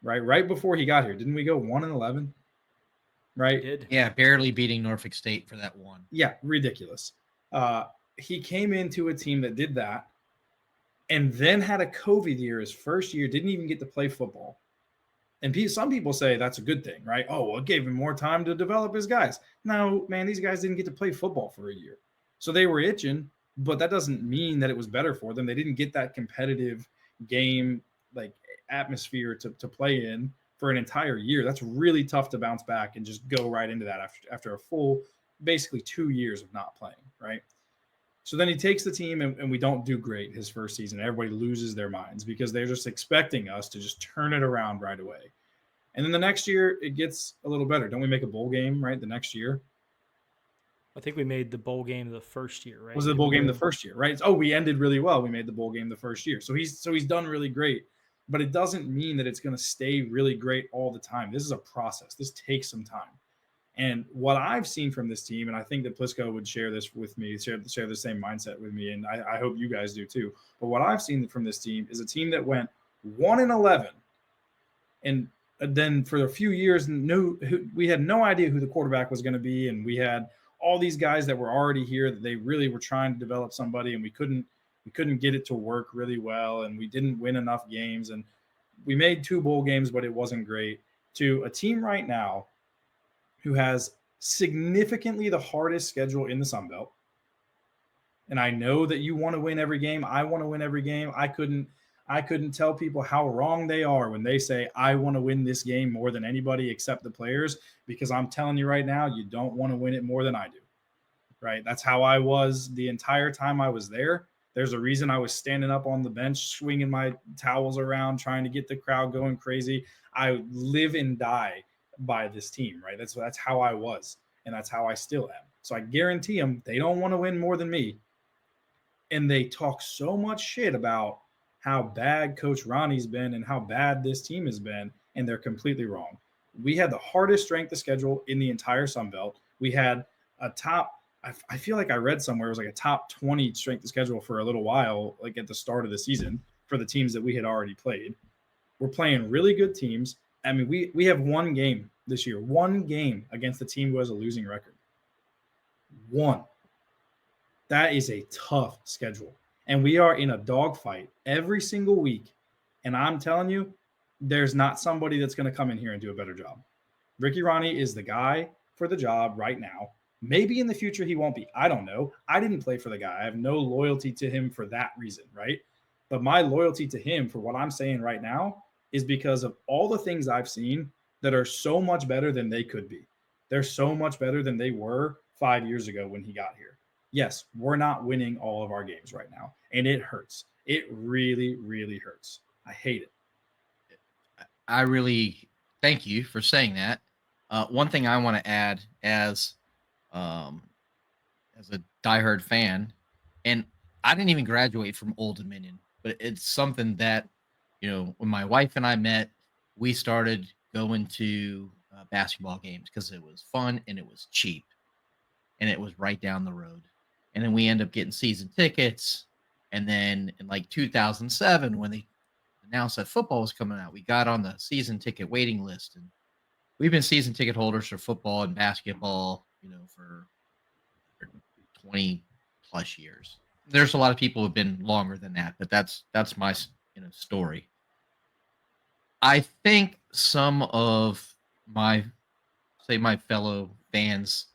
right? Right before he got here. Didn't we go 1-11? Right? Did. Yeah, barely beating Norfolk State for that one. Yeah, ridiculous. He came into a team that did that and then had a COVID year his first year, didn't even get to play football. And some people say that's a good thing, right? Oh, well, it gave him more time to develop his guys. No, man, these guys didn't get to play football for a year. So they were itching, but that doesn't mean that it was better for them. They didn't get that competitive game like atmosphere to play in for an entire year. That's really tough to bounce back and just go right into that after a full, basically 2 years of not playing, right? So then he takes the team and we don't do great his first season. Everybody loses their minds because they're just expecting us to just turn it around right away. And then the next year it gets a little better. Don't we make a bowl game, right? The next year? I think we made the bowl game the first year, right? Was it the bowl game the first year, right? Oh, we ended really well. We made the bowl game the first year. So he's done really great. But it doesn't mean that it's going to stay really great all the time. This is a process. This takes some time. And what I've seen from this team, and I think that Plisco would share this with me, share the same mindset with me, and I hope you guys do too. But what I've seen from this team is a team that went 1-11, and then for a few years, we had no idea who the quarterback was going to be, and we had all these guys that were already here that they really were trying to develop somebody, and we couldn't get it to work really well, and we didn't win enough games, and we made 2 bowl games, but it wasn't great. To a team right now who has significantly the hardest schedule in the Sun Belt. And I know that you want to win every game. I want to win every game. I couldn't tell people how wrong they are when they say I want to win this game more than anybody except the players, because I'm telling you right now, you don't want to win it more than I do. Right? That's how I was the entire time I was there. There's a reason I was standing up on the bench, swinging my towels around, trying to get the crowd going crazy. I live and die by this team, right? That's how I was, and that's how I still am. So I guarantee them they don't want to win more than me. And they talk so much shit about how bad Coach Ronnie's been and how bad this team has been, and they're completely wrong. We had the hardest strength of schedule in the entire Sun Belt. We had a top, I feel like I read somewhere it was like a top 20 strength of schedule for a little while, like at the start of the season for the teams that we had already played. We're playing really good teams. I mean, we have one game this year, one game against the team who has a losing record. One. That is a tough schedule. And we are in a dogfight every single week. And I'm telling you, there's not somebody that's going to come in here and do a better job. Ricky Ronnie is the guy for the job right now. Maybe in the future he won't be. I don't know. I didn't play for the guy. I have no loyalty to him for that reason, right? But my loyalty to him for what I'm saying right now is because of all the things I've seen that are so much better than they could be. They're so much better than they were 5 years ago when he got here. Yes, we're not winning all of our games right now, and it hurts. It really, really hurts. I hate it. I really thank you for saying that. One thing I want to add as a diehard fan, and I didn't even graduate from Old Dominion, but it's something that, when my wife and I met, we started going to basketball games because it was fun and it was cheap and it was right down the road. And then we end up getting season tickets. And then in like 2007, when they announced that football was coming out, we got on the season ticket waiting list. And we've been season ticket holders for football and basketball, for 20 plus years. There's a lot of people who've been longer than that, but that's my story. I think some of my fellow fans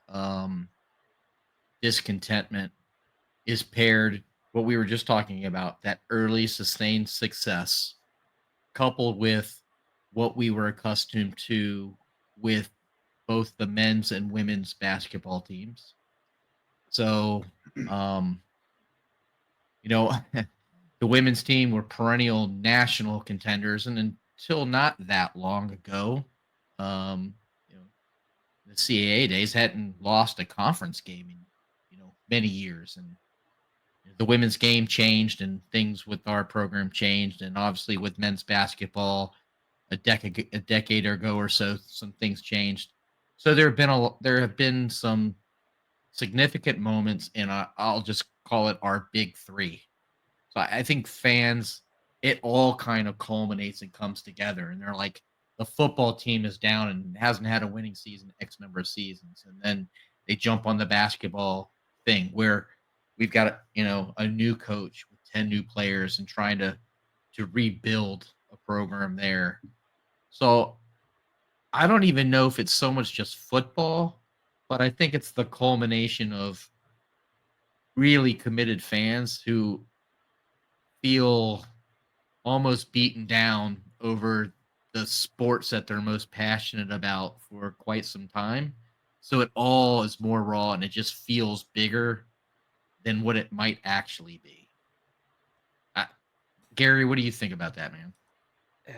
discontentment is paired what we were just talking about, that early sustained success coupled with what we were accustomed to with both the men's and women's basketball teams. So the the women's team were perennial national contenders, and until not that long ago, um, you know, the CAA days hadn't lost a conference game in many years, and the women's game changed, and things with our program changed, and obviously with men's basketball a decade ago or so, some things changed. So there have been some significant moments in I'll just call it our big three. So I think fans, it all kind of culminates and comes together, and they're like, the football team is down and hasn't had a winning season X number of seasons, and then they jump on the basketball thing where we've got a new coach with 10 new players and trying to rebuild a program there. So I don't even know if it's so much just football, but I think it's the culmination of really committed fans who feel almost beaten down over the sports that they're most passionate about for quite some time. So it all is more raw and it just feels bigger than what it might actually be. Gary, what do you think about that, man?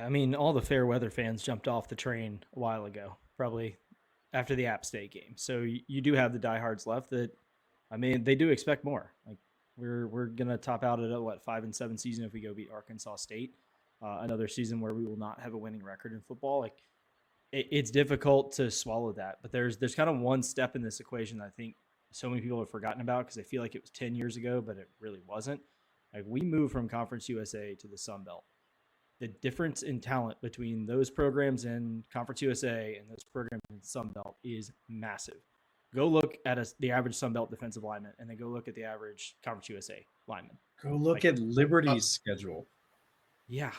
I mean, all the fair weather fans jumped off the train a while ago, probably after the App State game. So you do have the diehards left that, I mean, they do expect more. Like we're gonna top out at a 5-7 season if we go beat Arkansas State. Another season where we will not have a winning record in football. Like it's difficult to swallow that, but there's kind of one step in this equation that I think so many people have forgotten about because they feel like it was 10 years ago, but it really wasn't. Like we moved from Conference USA to the Sun Belt. The difference in talent between those programs in Conference USA and those programs in Sun Belt is massive. Go look at the average Sun Belt defensive lineman, and then go look at the average Conference USA lineman. Go look at Liberty's schedule. Yeah.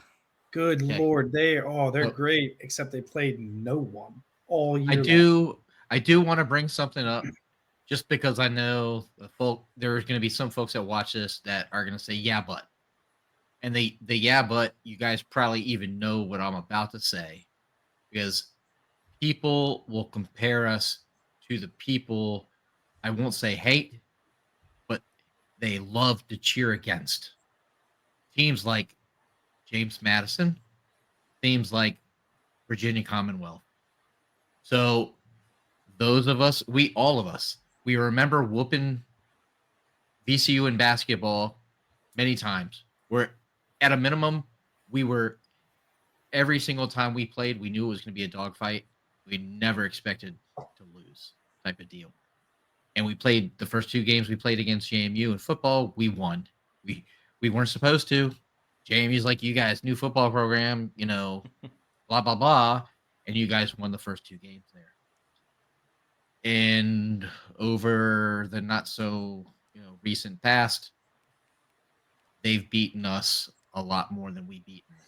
Good Okay. Lord, they're great, except they played no one all year. I do want to bring something up, just because I know there's going to be some folks that watch this that are going to say, "Yeah, but," and the "yeah, but" you guys probably even know what I'm about to say, because people will compare us to the people I won't say hate, but they love to cheer against teams like James Madison, teams like Virginia Commonwealth. So those of us, all of us, we remember whooping VCU in basketball many times. Where at a minimum, we were every single time we played, we knew it was going to be a dogfight. We never expected to lose, type of deal. And we played the first two games we played against JMU in football. We won. We weren't supposed to. JMU's like, you guys, new football program, blah blah blah, and you guys won the first two games there. And over the not so recent past, they've beaten us a lot more than we beaten them.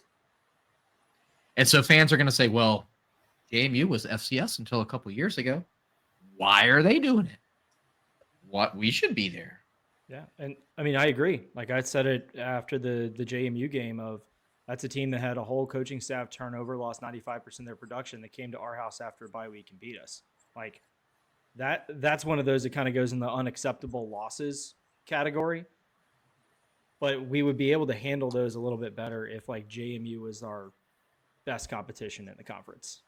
And so fans are going to say, well, JMU was FCS until a couple years ago. Why are they doing it? What, we should be there. Yeah, and I mean, I agree. Like I said it after the JMU game of that's a team that had a whole coaching staff turnover, lost 95% of their production. That came to our house after a bye week and beat us. Like that's one of those that kind of goes in the unacceptable losses category. But we would be able to handle those a little bit better if like JMU was our best competition in the conference.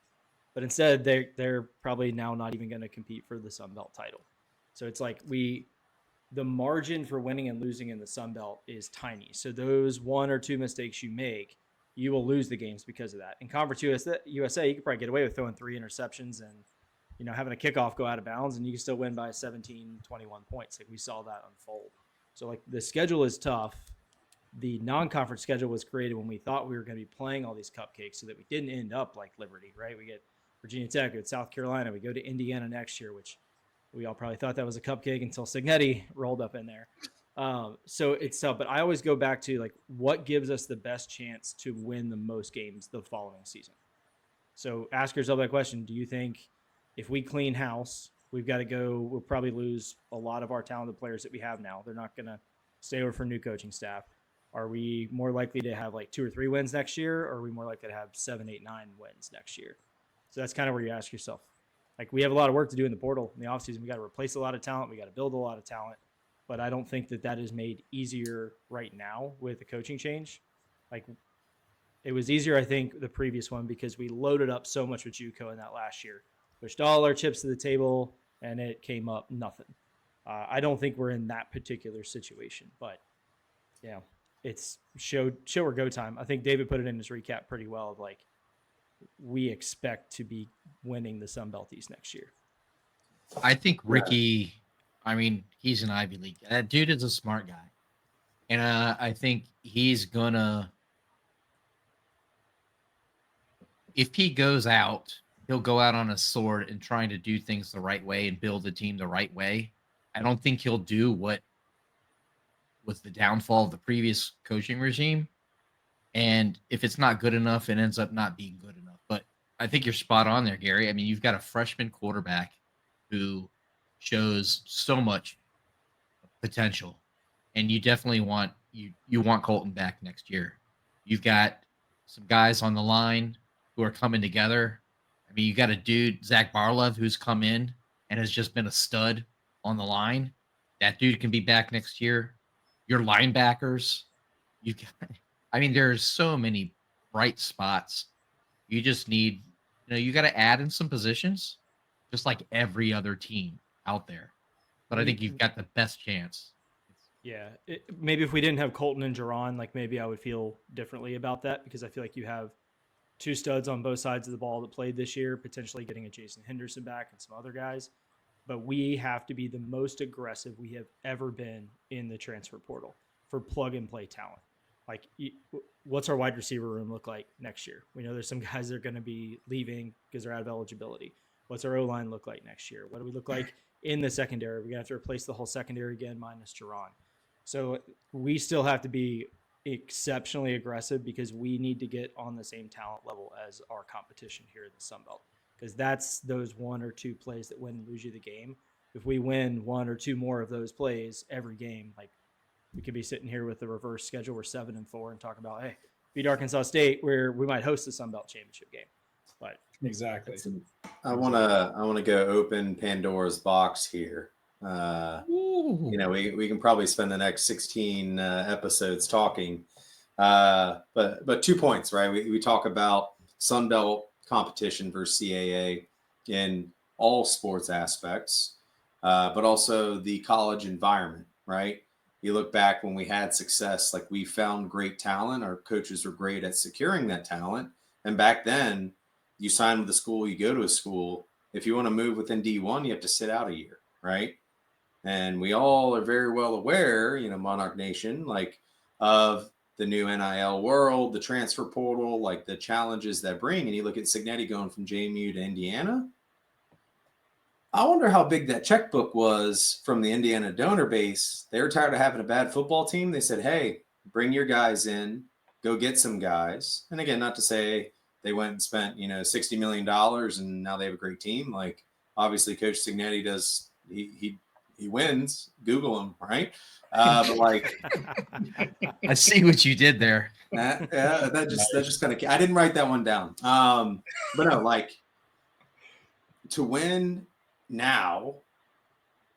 But instead, they're probably now not even going to compete for the Sun Belt title. So it's like the margin for winning and losing in the Sun Belt is tiny. So those one or two mistakes you make, you will lose the games because of that. In Conference USA, you could probably get away with throwing 3 interceptions and having a kickoff go out of bounds, and you can still win by 17, 21 points. Like we saw that unfold. So like the schedule is tough. The non-conference schedule was created when we thought we were going to be playing all these cupcakes so that we didn't end up like Liberty, right? We get Virginia Tech, we get South Carolina, we go to Indiana next year, which we all probably thought that was a cupcake until Signetti rolled up in there. So it's tough, but I always go back to like what gives us the best chance to win the most games the following season. So ask yourself that question. Do you think if we clean house, we'll probably lose a lot of our talented players that we have now. They're not going to stay over for new coaching staff. Are we more likely to have like 2 or 3 wins next year? Or are we more likely to have 7, 8, 9 wins next year? So that's kind of where you ask yourself. Like we have a lot of work to do in the portal in the offseason. We got to replace a lot of talent. We got to build a lot of talent. but I don't think that is made easier right now with the coaching change. Like, it was easier, I think, the previous one because we loaded up so much with JUCO in that last year, pushed all our chips to the table, and it came up nothing. I don't think we're in that particular situation, but yeah, it's show or go time. I think David put it in his recap pretty well. Of like, we expect to be winning the Sun Belt East next year. I think Ricky, I mean, he's an Ivy League. That dude is a smart guy. And I think he's going to, if he goes out, he'll go out on a sword and trying to do things the right way and build the team the right way. I don't think he'll do what was the downfall of the previous coaching regime. And if it's not good enough, it ends up not being good enough. But I think you're spot on there, Gary. I mean, you've got a freshman quarterback who shows so much potential, and you definitely want you want Colton back next year. You've got some guys on the line who are coming together. I mean, you got a dude, Zach Barlov, who's come in and has just been a stud on the line. That dude can be back next year. Your linebackers, you got, I mean, there's so many bright spots. You just need, you got to add in some positions, just like every other team out there. But I think you've got the best chance. Yeah, maybe if we didn't have Colton and Jarod, like maybe I would feel differently about that because I feel like you have two studs on both sides of the ball that played this year, potentially getting a Jason Henderson back and some other guys. But we have to be the most aggressive we have ever been in the transfer portal for plug and play talent. Like, what's our wide receiver room look like next year? We know there's some guys that are going to be leaving because they're out of eligibility. What's our O-line look like next year? What do we look like in the secondary? We're going to have to replace the whole secondary again, minus Jarod. So we still have to be exceptionally aggressive because we need to get on the same talent level as our competition here in the Sun Belt. Because that's those one or two plays that win and lose you the game. If we win one or two more of those plays every game, like, we could be sitting here with the reverse schedule. We're 7-4 and talk about, hey, beat Arkansas State, where we might host the Sun Belt championship game. But Exactly. I want to go open Pandora's box here. We can probably spend the next 16 episodes talking. But 2 points, right? We talk about Sun Belt competition versus CAA in all sports aspects, but also the college environment, right? You look back when we had success, like we found great talent. Our coaches were great at securing that talent. And back then, you sign with a school, you go to a school. If you want to move within D1, you have to sit out a year, right? And we all are very well aware, Monarch Nation, like, of the new NIL world, the transfer portal, like the challenges that bring. And you look at Signetti going from JMU to Indiana. I wonder how big that checkbook was from the Indiana donor base. They were tired of having a bad football team. They said, hey, bring your guys in, go get some guys. And again, not to say they went and spent, $60 million and now they have a great team. Like, obviously Coach Signetti does, he wins. Google him, right? But like, I see what you did there. that just kind of, I didn't write that one down. But no, like, to win now,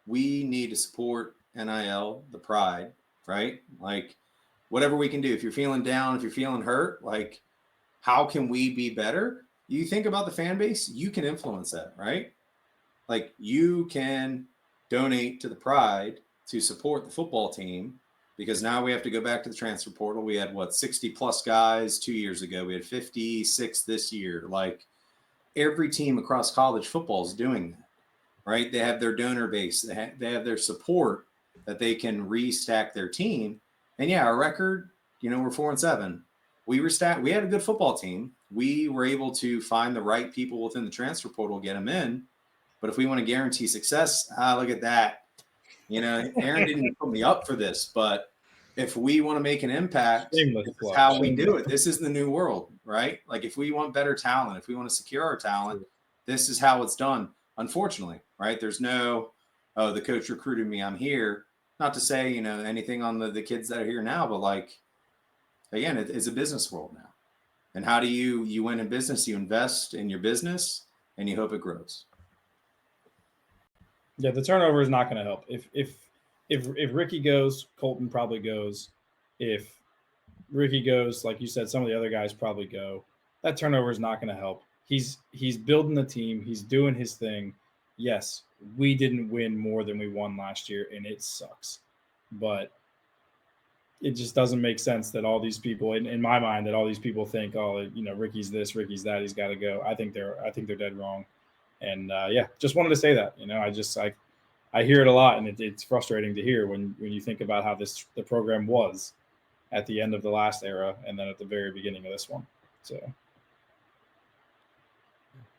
we need to support NIL, the pride, right? Like, whatever we can do. If you're feeling down, if you're feeling hurt, like, how can we be better? You think about the fan base, you can influence that, right? Like, you can donate to the pride to support the football team, because now we have to go back to the transfer portal. We had 60 plus guys 2 years ago. We had 56 this year. Like, every team across college football is doing that, right? They have their donor base. They have their support that they can restack their team. And yeah, our record, we're 4-7. We had a good football team. We were able to find the right people within the transfer portal, get them in. But if we want to guarantee success, look at that. Aaron didn't put me up for this, but if we want to make an impact, this is how we do it. This is the new world, right? Like, if we want better talent, if we want to secure our talent, this is how it's done. Unfortunately, right? There's no, the coach recruited me, I'm here. Not to say, anything on the kids that are here now, but like, again, it's a business world now. And how do you win in business? You invest in your business and you hope it grows. Yeah, the turnover is not going to help. If if Ricky goes, Colton probably goes. If Ricky goes, like you said, some of the other guys probably go. That turnover is not going to help. He's building the team. He's doing his thing. Yes, we didn't win more than we won last year, and it sucks. But it just doesn't make sense that all these people, in my mind, that all these people think, oh, Ricky's this, Ricky's that, he's got to go. I think they're dead wrong. And yeah, just wanted to say that. I hear it a lot, and it's frustrating to hear when you think about how the program was at the end of the last era and then at the very beginning of this one. So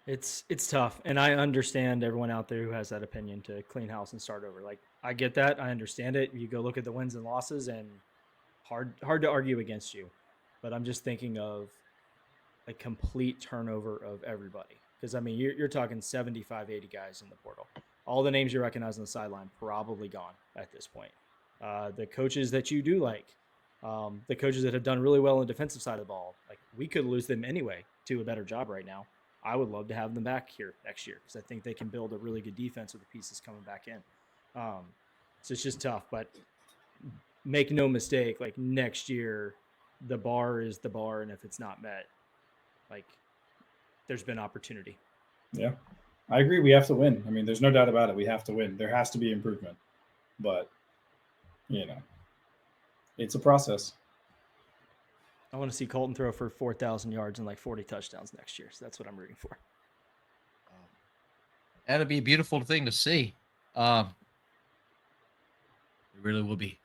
it's tough, and I understand everyone out there who has that opinion to clean house and start over. Like, I get that, I understand it. You go look at the wins and losses, and hard to argue against you. But I'm just thinking of a complete turnover of everybody, because I mean you're talking 75, 80 guys in the portal. All the names you recognize on the sideline probably gone at this point. The coaches that you do like, the coaches that have done really well on the defensive side of the ball, like, we could lose them anyway to a better job right now. I would love to have them back here next year because I think they can build a really good defense with the pieces coming back in. So it's just tough, but make no mistake, like, next year, the bar is the bar, and if it's not met, like, there's been opportunity. Yeah, I agree. We have to win. I mean, there's no doubt about it. We have to win. There has to be improvement, but it's a process. I want to see Colton throw for 4,000 yards and like 40 touchdowns next year. So that's what I'm rooting for. That'd be a beautiful thing to see. It really will be.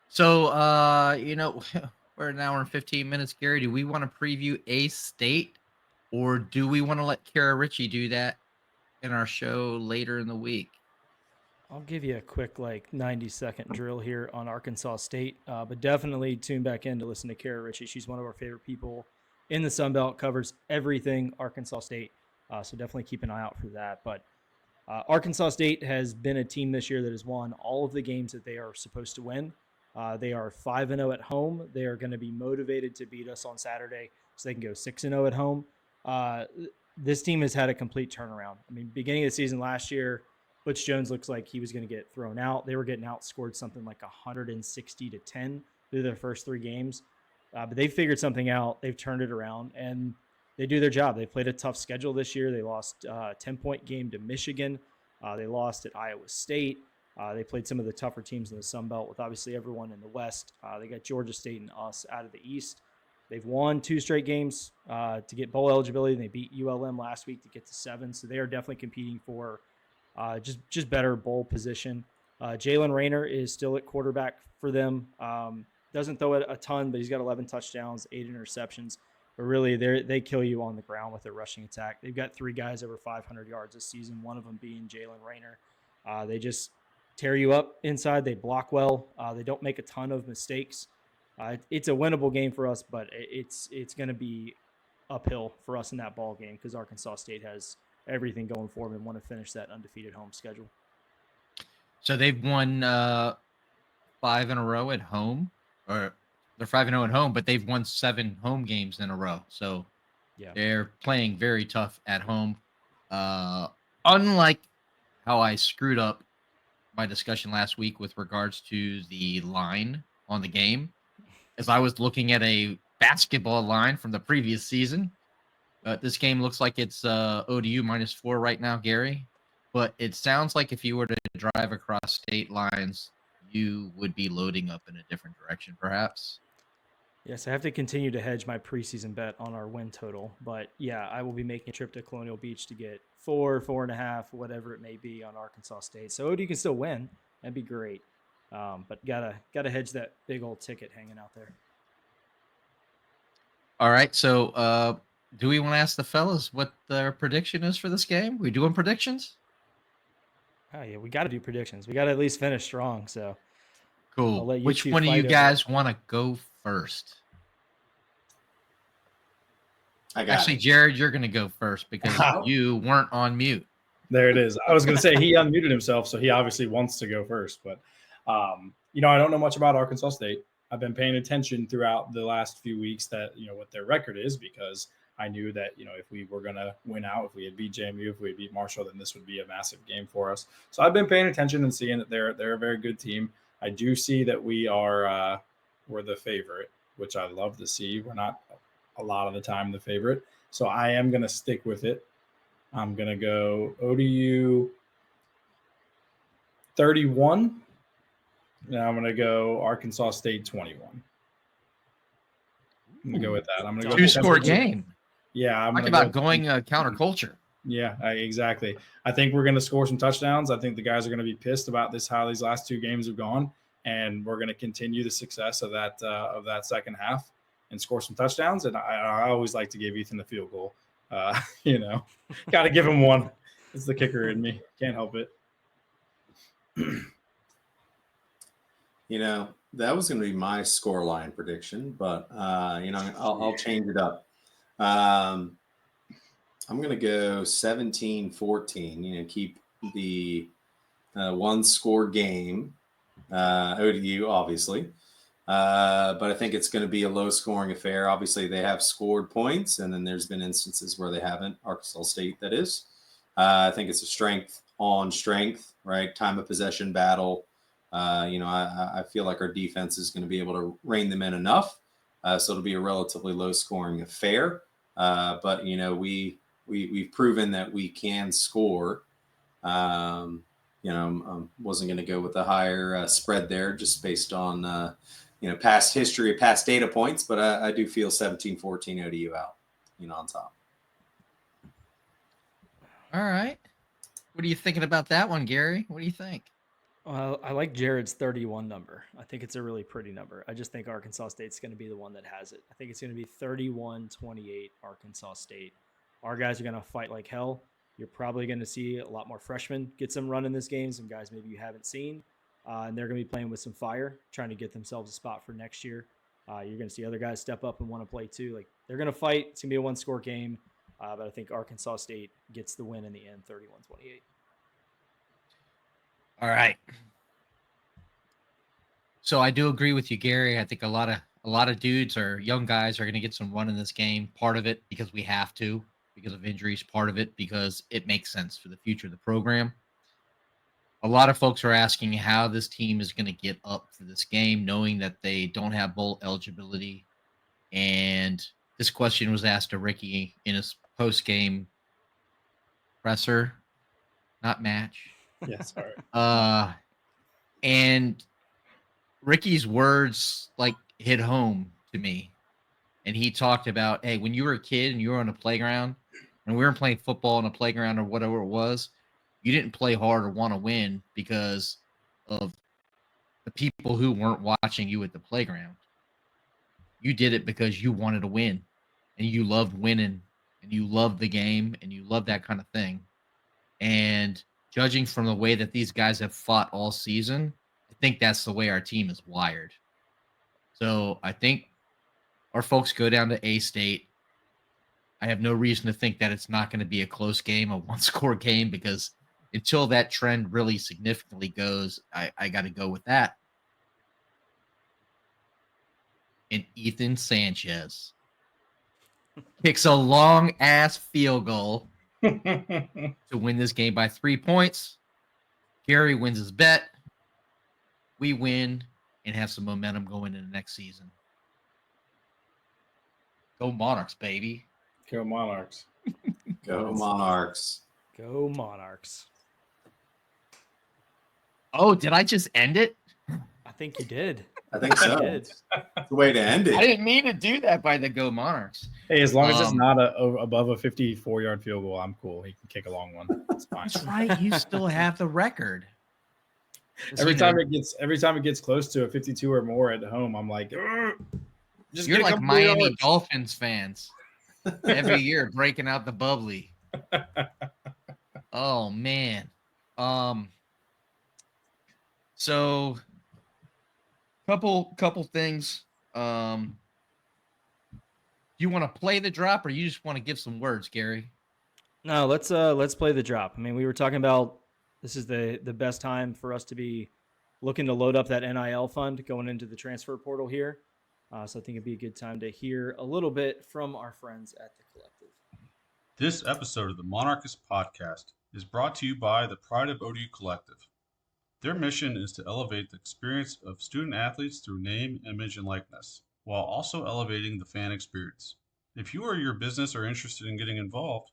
So, we're an hour and 15 minutes, Gary. Do we want to preview A-State, or do we want to let Kara Ritchie do that in our show later in the week? I'll give you a quick 90-second drill here on Arkansas State, but definitely tune back in to listen to Kara Ritchie. She's one of our favorite people in the Sun Belt, covers everything Arkansas State, so definitely keep an eye out for that. But Arkansas State has been a team this year that has won all of the games that they are supposed to win. They are 5-0 at home. They are going to be motivated to beat us on Saturday so they can go 6-0 at home. This team has had a complete turnaround. I mean, beginning of the season last year, Butch Jones looks like he was going to get thrown out. They were getting outscored something like 160-10 through their first 3 games. But they figured something out. They've turned it around, and they do their job. They played a tough schedule this year. They lost a 10-point game to Michigan. They lost at Iowa State. They played some of the tougher teams in the Sun Belt with obviously everyone in the West. They got Georgia State and us out of the East. They've won 2 straight games to get bowl eligibility, and they beat ULM last week to get to 7. So they are definitely competing for just better bowl position. Jalen Rayner is still at quarterback for them. Doesn't throw it a ton, but he's got 11 touchdowns, 8 interceptions. But really, they kill you on the ground with their rushing attack. They've got 3 guys over 500 yards this season, one of them being Jalen Rayner. They just tear you up inside. They block well. They don't make a ton of mistakes. It's a winnable game for us, but it's going to be uphill for us in that ball game because Arkansas State has everything going for them and want to finish that undefeated home schedule. So they've won 5 in a row at home, or they're 5-0 at home, but they've won 7 home games in a row. So yeah, they're playing very tough at home. Unlike how I screwed up my discussion last week with regards to the line on the game, as I was looking at a basketball line from the previous season. This game looks like it's ODU -4 right now, Gary. But it sounds like if you were to drive across state lines, you would be loading up in a different direction, perhaps. Yes, I have to continue to hedge my preseason bet on our win total. But yeah, I will be making a trip to Colonial Beach to get 4, 4.5, whatever it may be on Arkansas State. So ODU can still win. That'd be great. But gotta hedge that big old ticket hanging out there. All right, so do we want to ask the fellas what their prediction is for this game? We doing predictions? Oh yeah, we got to do predictions. We got to at least finish strong. So cool. Which one of you guys want to go first? Actually, Jared, you're going to go first because you weren't on mute. There it is. I was going to say he unmuted himself, so he obviously wants to go first. But I don't know much about Arkansas State. I've been paying attention throughout the last few weeks that what their record is, because I knew that if we were going to win out, if we had beat JMU, if we had beat Marshall, then this would be a massive game for us. So I've been paying attention and seeing that they're a very good team. I do see that we're the favorite, which I love to see. We're not a lot of the time the favorite, so I am going to stick with it. I'm going to go ODU 31. Now I'm going to go Arkansas State 21. I'm going to go with that. I'm going to go Two-score temperature. game. Yeah, I'm Talk going to about go going counterculture. Yeah, exactly. I think we're going to score some touchdowns. I think the guys are going to be pissed about how these last two games have gone, and we're going to continue the success of that second half and score some touchdowns. And I always like to give Ethan the field goal. Got to give him one. It's the kicker in me. Can't help it. That was going to be my scoreline prediction, but I'll change it up. I'm going to go 17-14, keep the one-score game, ODU, obviously. But I think it's going to be a low-scoring affair. Obviously, they have scored points, and then there's been instances where they haven't, Arkansas State, that is. I think it's a strength on strength, right? Time of possession battle. I feel like our defense is going to be able to rein them in enough. So it'll be a relatively low-scoring affair. But, we've proven that we can score. Wasn't going to go with a higher spread there just based on, past history, past data points. But I do feel 17-14 ODU out, on top. All right. What are you thinking about that one, Gary? What do you think? Well, I like Jarod's 31 number. I think it's a really pretty number. I just think Arkansas State's going to be the one that has it. I think it's going to be 31-28 Arkansas State. Our guys are going to fight like hell. You're probably going to see a lot more freshmen get some run in this game, some guys maybe you haven't seen. And they're going to be playing with some fire, trying to get themselves a spot for next year. You're going to see other guys step up and want to play too. Like, they're going to fight. It's going to be a one-score game. But I think Arkansas State gets the win in the end, 31-28. All right. So I do agree with you, Gary. I think a lot of dudes or young guys are going to get some run in this game. Part of it because we have to, because of injuries. Part of it because it makes sense for the future of the program. A lot of folks are asking how this team is going to get up for this game, knowing that they don't have bowl eligibility. And this question was asked to Ricky in his post-game presser, not match. Yeah, sorry. And Ricky's words hit home to me. And he talked about, hey, when you were a kid and you were on a playground and we were playing football on a playground or whatever it was, you didn't play hard or want to win because of the people who weren't watching you at the playground. You did it because you wanted to win and you loved winning and you loved the game and you loved that kind of thing. And judging from the way that these guys have fought all season, I think that's the way our team is wired. So I think our folks go down to A-State. I have no reason to think that it's not going to be a close game, a one-score game, because until that trend really significantly goes, I got to go with that. And Ethan Sanchez kicks a long-ass field goal to win this game by 3 points. Gary wins his bet. We win and have some momentum going into next season. Go Monarchs, baby. Go Monarchs. Go Monarchs. Go Monarchs. Oh, did I just end it? I think you did. I think so. It's the way to end it. I didn't mean to do that by the Go Monarchs. Hey, as long as it's not above a 54-yard field goal, I'm cool. He can kick a long one. It's fine. That's right. You still have the record. Every time it gets close to a 52 or more at home, I'm like, just you're get a like couple Miami yards. Dolphins fans every year breaking out the bubbly. Oh man. So couple things. Do you want to play the drop or you just want to give some words, Gary? No, let's play the drop. I mean, we were talking about this is the best time for us to be looking to load up that NIL fund going into the transfer portal here. So I think it'd be a good time to hear a little bit from our friends at the Collective. This episode of the Monarchist Podcast is brought to you by the Pride of ODU Collective. Their mission is to elevate the experience of student athletes through name, image, and likeness, while also elevating the fan experience. If you or your business are interested in getting involved,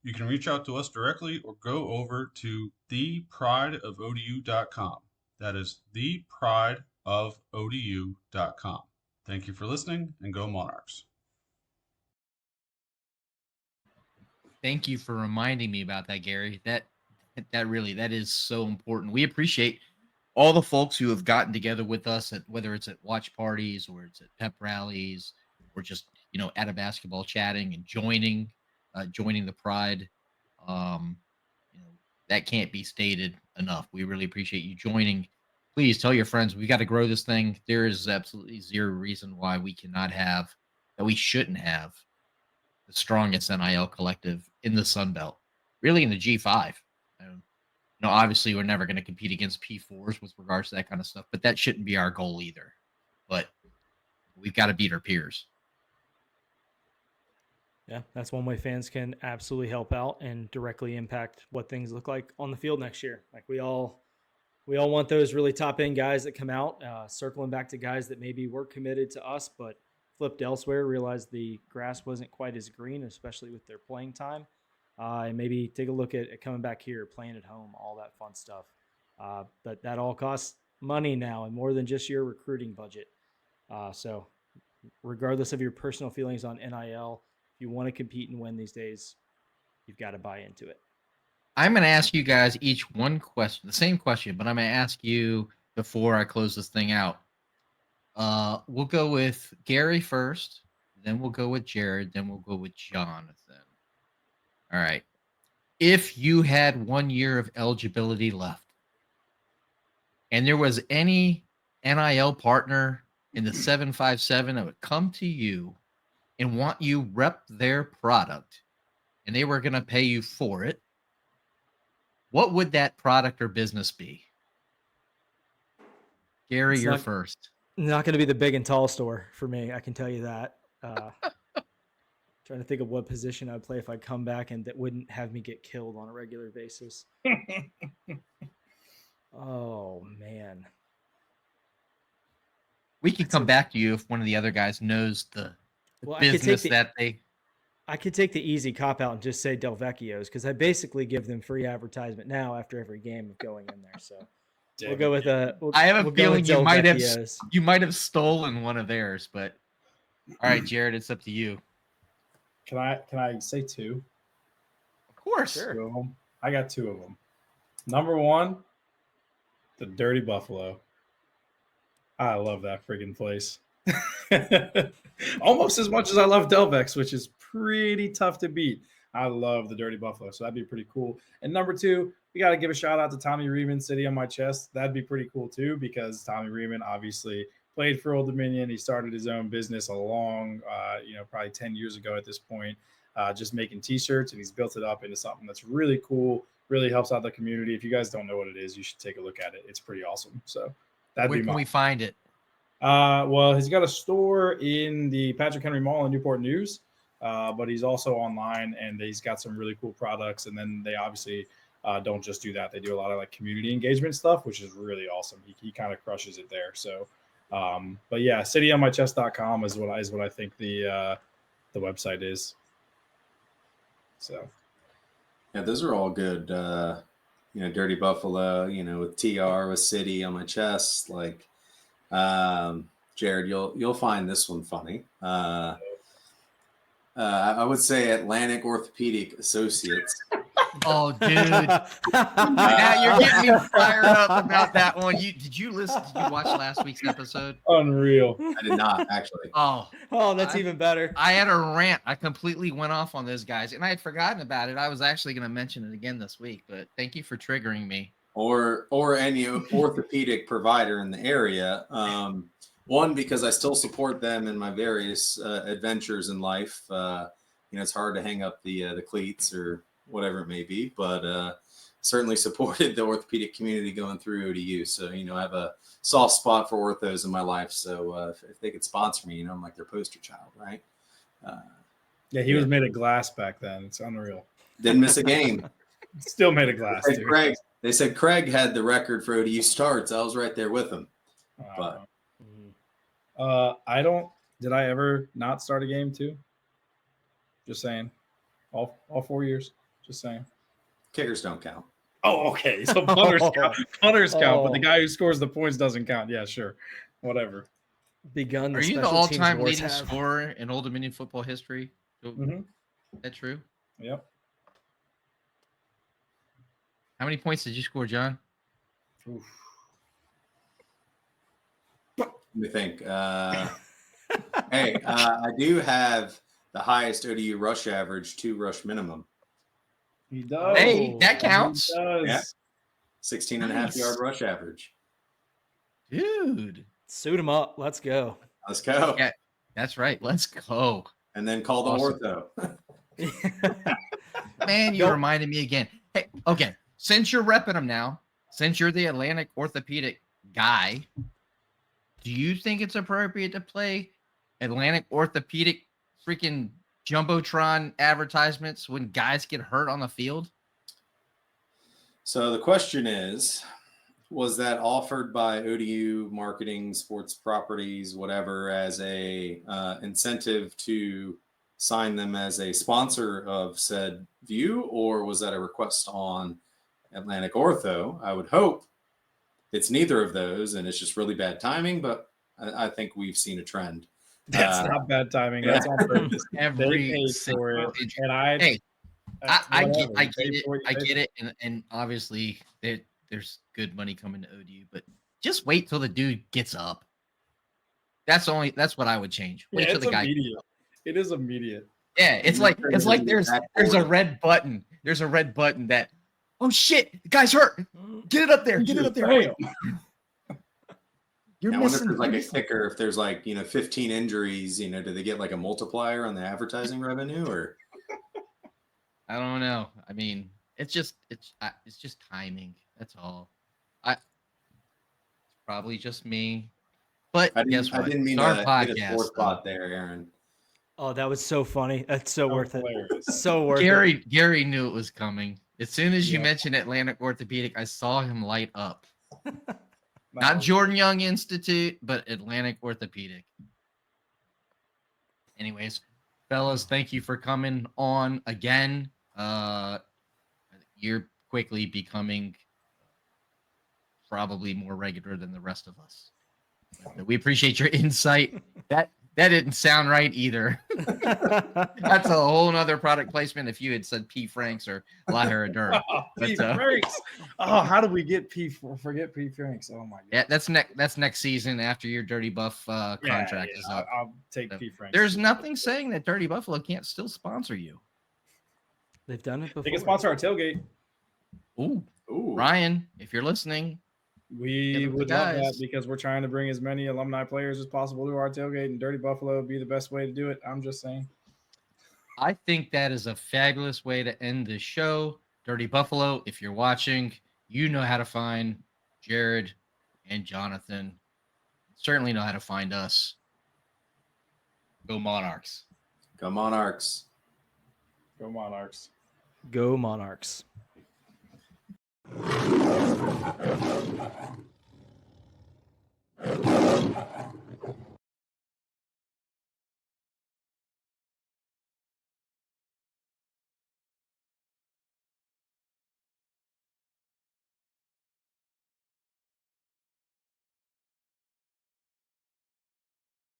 you can reach out to us directly or go over to theprideofodu.com. That is theprideofodu.com. Thank you for listening, and go Monarchs. Thank you for reminding me about that, Gary. That is so important. We appreciate all the folks who have gotten together with us at whether it's at watch parties or it's at pep rallies or just at a basketball chatting and joining the Pride. That can't be stated enough. We really appreciate you joining. Please tell your friends. We got to grow this thing. There is absolutely zero reason why we shouldn't have the strongest NIL collective in the Sun Belt, really in the G5. Obviously we're never going to compete against P4s with regards to that kind of stuff, but that shouldn't be our goal either. But we've got to beat our peers. Yeah, that's one way fans can absolutely help out and directly impact what things look like on the field next year. Like we all want those really top end guys that come out, circling back to guys that maybe were committed to us, but flipped elsewhere, realized the grass wasn't quite as green, especially with their playing time. And maybe take a look at coming back here, playing at home, all that fun stuff. But that all costs money now and more than just your recruiting budget. So regardless of your personal feelings on NIL, if you want to compete and win these days, you've got to buy into it. I'm going to ask you guys each one question, the same question, but I'm going to ask you before I close this thing out. We'll go with Gary first, then we'll go with Jarod, then we'll go with Jonathan. All right. If you had 1 year of eligibility left and there was any NIL partner in the 757 that would come to you and want you rep their product and they were going to pay you for it, what would that product or business be? Gary, you're first. Not going to be the big and tall store for me. I can tell you that. Trying to think of what position I'd play if I come back and that wouldn't have me get killed on a regular basis. Oh, man. We can come back to you if one of the other guys knows the business that they... I could take the easy cop out and just say Del Vecchio's because I basically give them free advertisement now after every game of going in there. So we'll go with I have a feeling you might have stolen one of theirs, but all right, Jarod, it's up to you. Can I say two? Of course. Sure. Two of them. I got two of them. Number one, the Dirty Buffalo. I love that friggin' place. Almost as much as I love Delvex, which is pretty tough to beat. I love the Dirty Buffalo, so that'd be pretty cool. And number two, we got to give a shout out to Tommy Riemann, City on My Chest. That'd be pretty cool too, because Tommy Riemann obviously played for Old Dominion. He started his own business probably 10 years ago at this point, just making T-shirts, and he's built it up into something that's really cool, really helps out the community. If you guys don't know what it is, you should take a look at it. It's pretty awesome. So that'd be Where can we find it? Well, he's got a store in the Patrick Henry Mall in Newport News, but he's also online, and he's got some really cool products. And then they obviously don't just do that; they do a lot of like community engagement stuff, which is really awesome. He kind of crushes it there. So, but yeah, cityonmychest.com is what I think the website is. So, yeah, those are all good. Dirty Buffalo, with TR, with City on My Chest, like. Jarod, you'll find this one funny. I would say Atlantic Orthopedic Associates. Oh, dude. Now you're getting me fired up about that one. Did you watch last week's episode? Unreal. I did not, actually. Oh, that's even better. I had a rant. I completely went off on those guys, and I had forgotten about it. I was actually going to mention it again this week, but thank you for triggering me. Or any orthopedic provider in the area. One, because I still support them in my various adventures in life. It's hard to hang up the cleats or whatever it may be, but certainly supported the orthopedic community going through ODU. So, I have a soft spot for orthos in my life. So if they could sponsor me, I'm like their poster child, right? He was made of glass back then. It's unreal. Didn't miss a game. Still made of glass. Hey, Craig, They said Craig had the record for ODU starts. I was right there with him. But I don't. Did I ever not start a game too? Just saying. All 4 years. Just saying. kickers don't count. Oh, okay. So punters count. Punters count, but the guy who scores the points doesn't count. Yeah, sure. Whatever. Begun the Are you the special teams all-time wars leading have. scorer in Old Dominion football history? Mhm. Is that true? Yep. How many points did you score, John? Oof. Let me think. I do have the highest ODU rush average, 2 rush minimum. He does. Hey, that counts. He does. Yeah. 16 and a half Nice. yard rush average. Dude. Suit him up. Let's go. Let's go. Yeah, that's right. Let's go. And then call the Awesome. ortho. Man, you reminded me again. Hey, okay. Since you're repping them now, since you're the Atlantic orthopedic guy, do you think it's appropriate to play Atlantic orthopedic freaking Jumbotron advertisements when guys get hurt on the field? So the question is, was that offered by ODU marketing, sports properties, whatever, as a incentive to sign them as a sponsor of said view, or was that a request on Atlantic Ortho? I would hope it's neither of those, and it's just really bad timing. But I think we've seen a trend. That's not bad timing. That's on purpose. Every They paid for it, and I get whatever. I get it, and obviously there's good money coming to ODU, but just wait till the dude gets up. That's what I would change. Wait Yeah, till the guy. immediate. It is immediate. Yeah, it's like there's a red button. There's a red button that, oh shit, the guy's hurt. Get it up there. Get it up there. Bam. You're I wonder if missing. there's like a kicker, if there's like 15 injuries, do they get like a multiplier on the advertising revenue, or? I don't know. I mean, it's just timing. That's all. It's probably just me. But guess what? I didn't mean It's our to hit a podcast. sore spot there, Aaron. Oh, that was so funny. That's so worth it. Hilarious. So worth it. Gary knew it was coming. As soon as you Yeah. mentioned Atlantic Orthopedic, I saw him light up. That Not was- Jordan Young Institute, but Atlantic Orthopedic. Anyways, fellas, thank you for coming on again. You're quickly becoming probably more regular than the rest of us. We appreciate your insight. That didn't sound right either. That's a whole nother product placement if you had said P. Franks or La Herradura. P. But, Franks. Oh, how did we get forget P. Franks? Oh my god. Yeah, that's next season after your Dirty Buff contract is up. I'll take P. Franks. There's nothing saying that Dirty Buffalo can't still sponsor you. They've done it before. They can sponsor our tailgate. Ooh, Ooh. Ryan, if you're listening, We Give it would the love that guys. because we're trying to bring as many alumni players as possible to our tailgate, and Dirty Buffalo would be the best way to do it. I'm just saying. I think that is a fabulous way to end the show. Dirty Buffalo, if you're watching, you know how to find Jarod and Jonathan. Certainly know how to find us. Go Monarchs. Go Monarchs. Go Monarchs. Go Monarchs.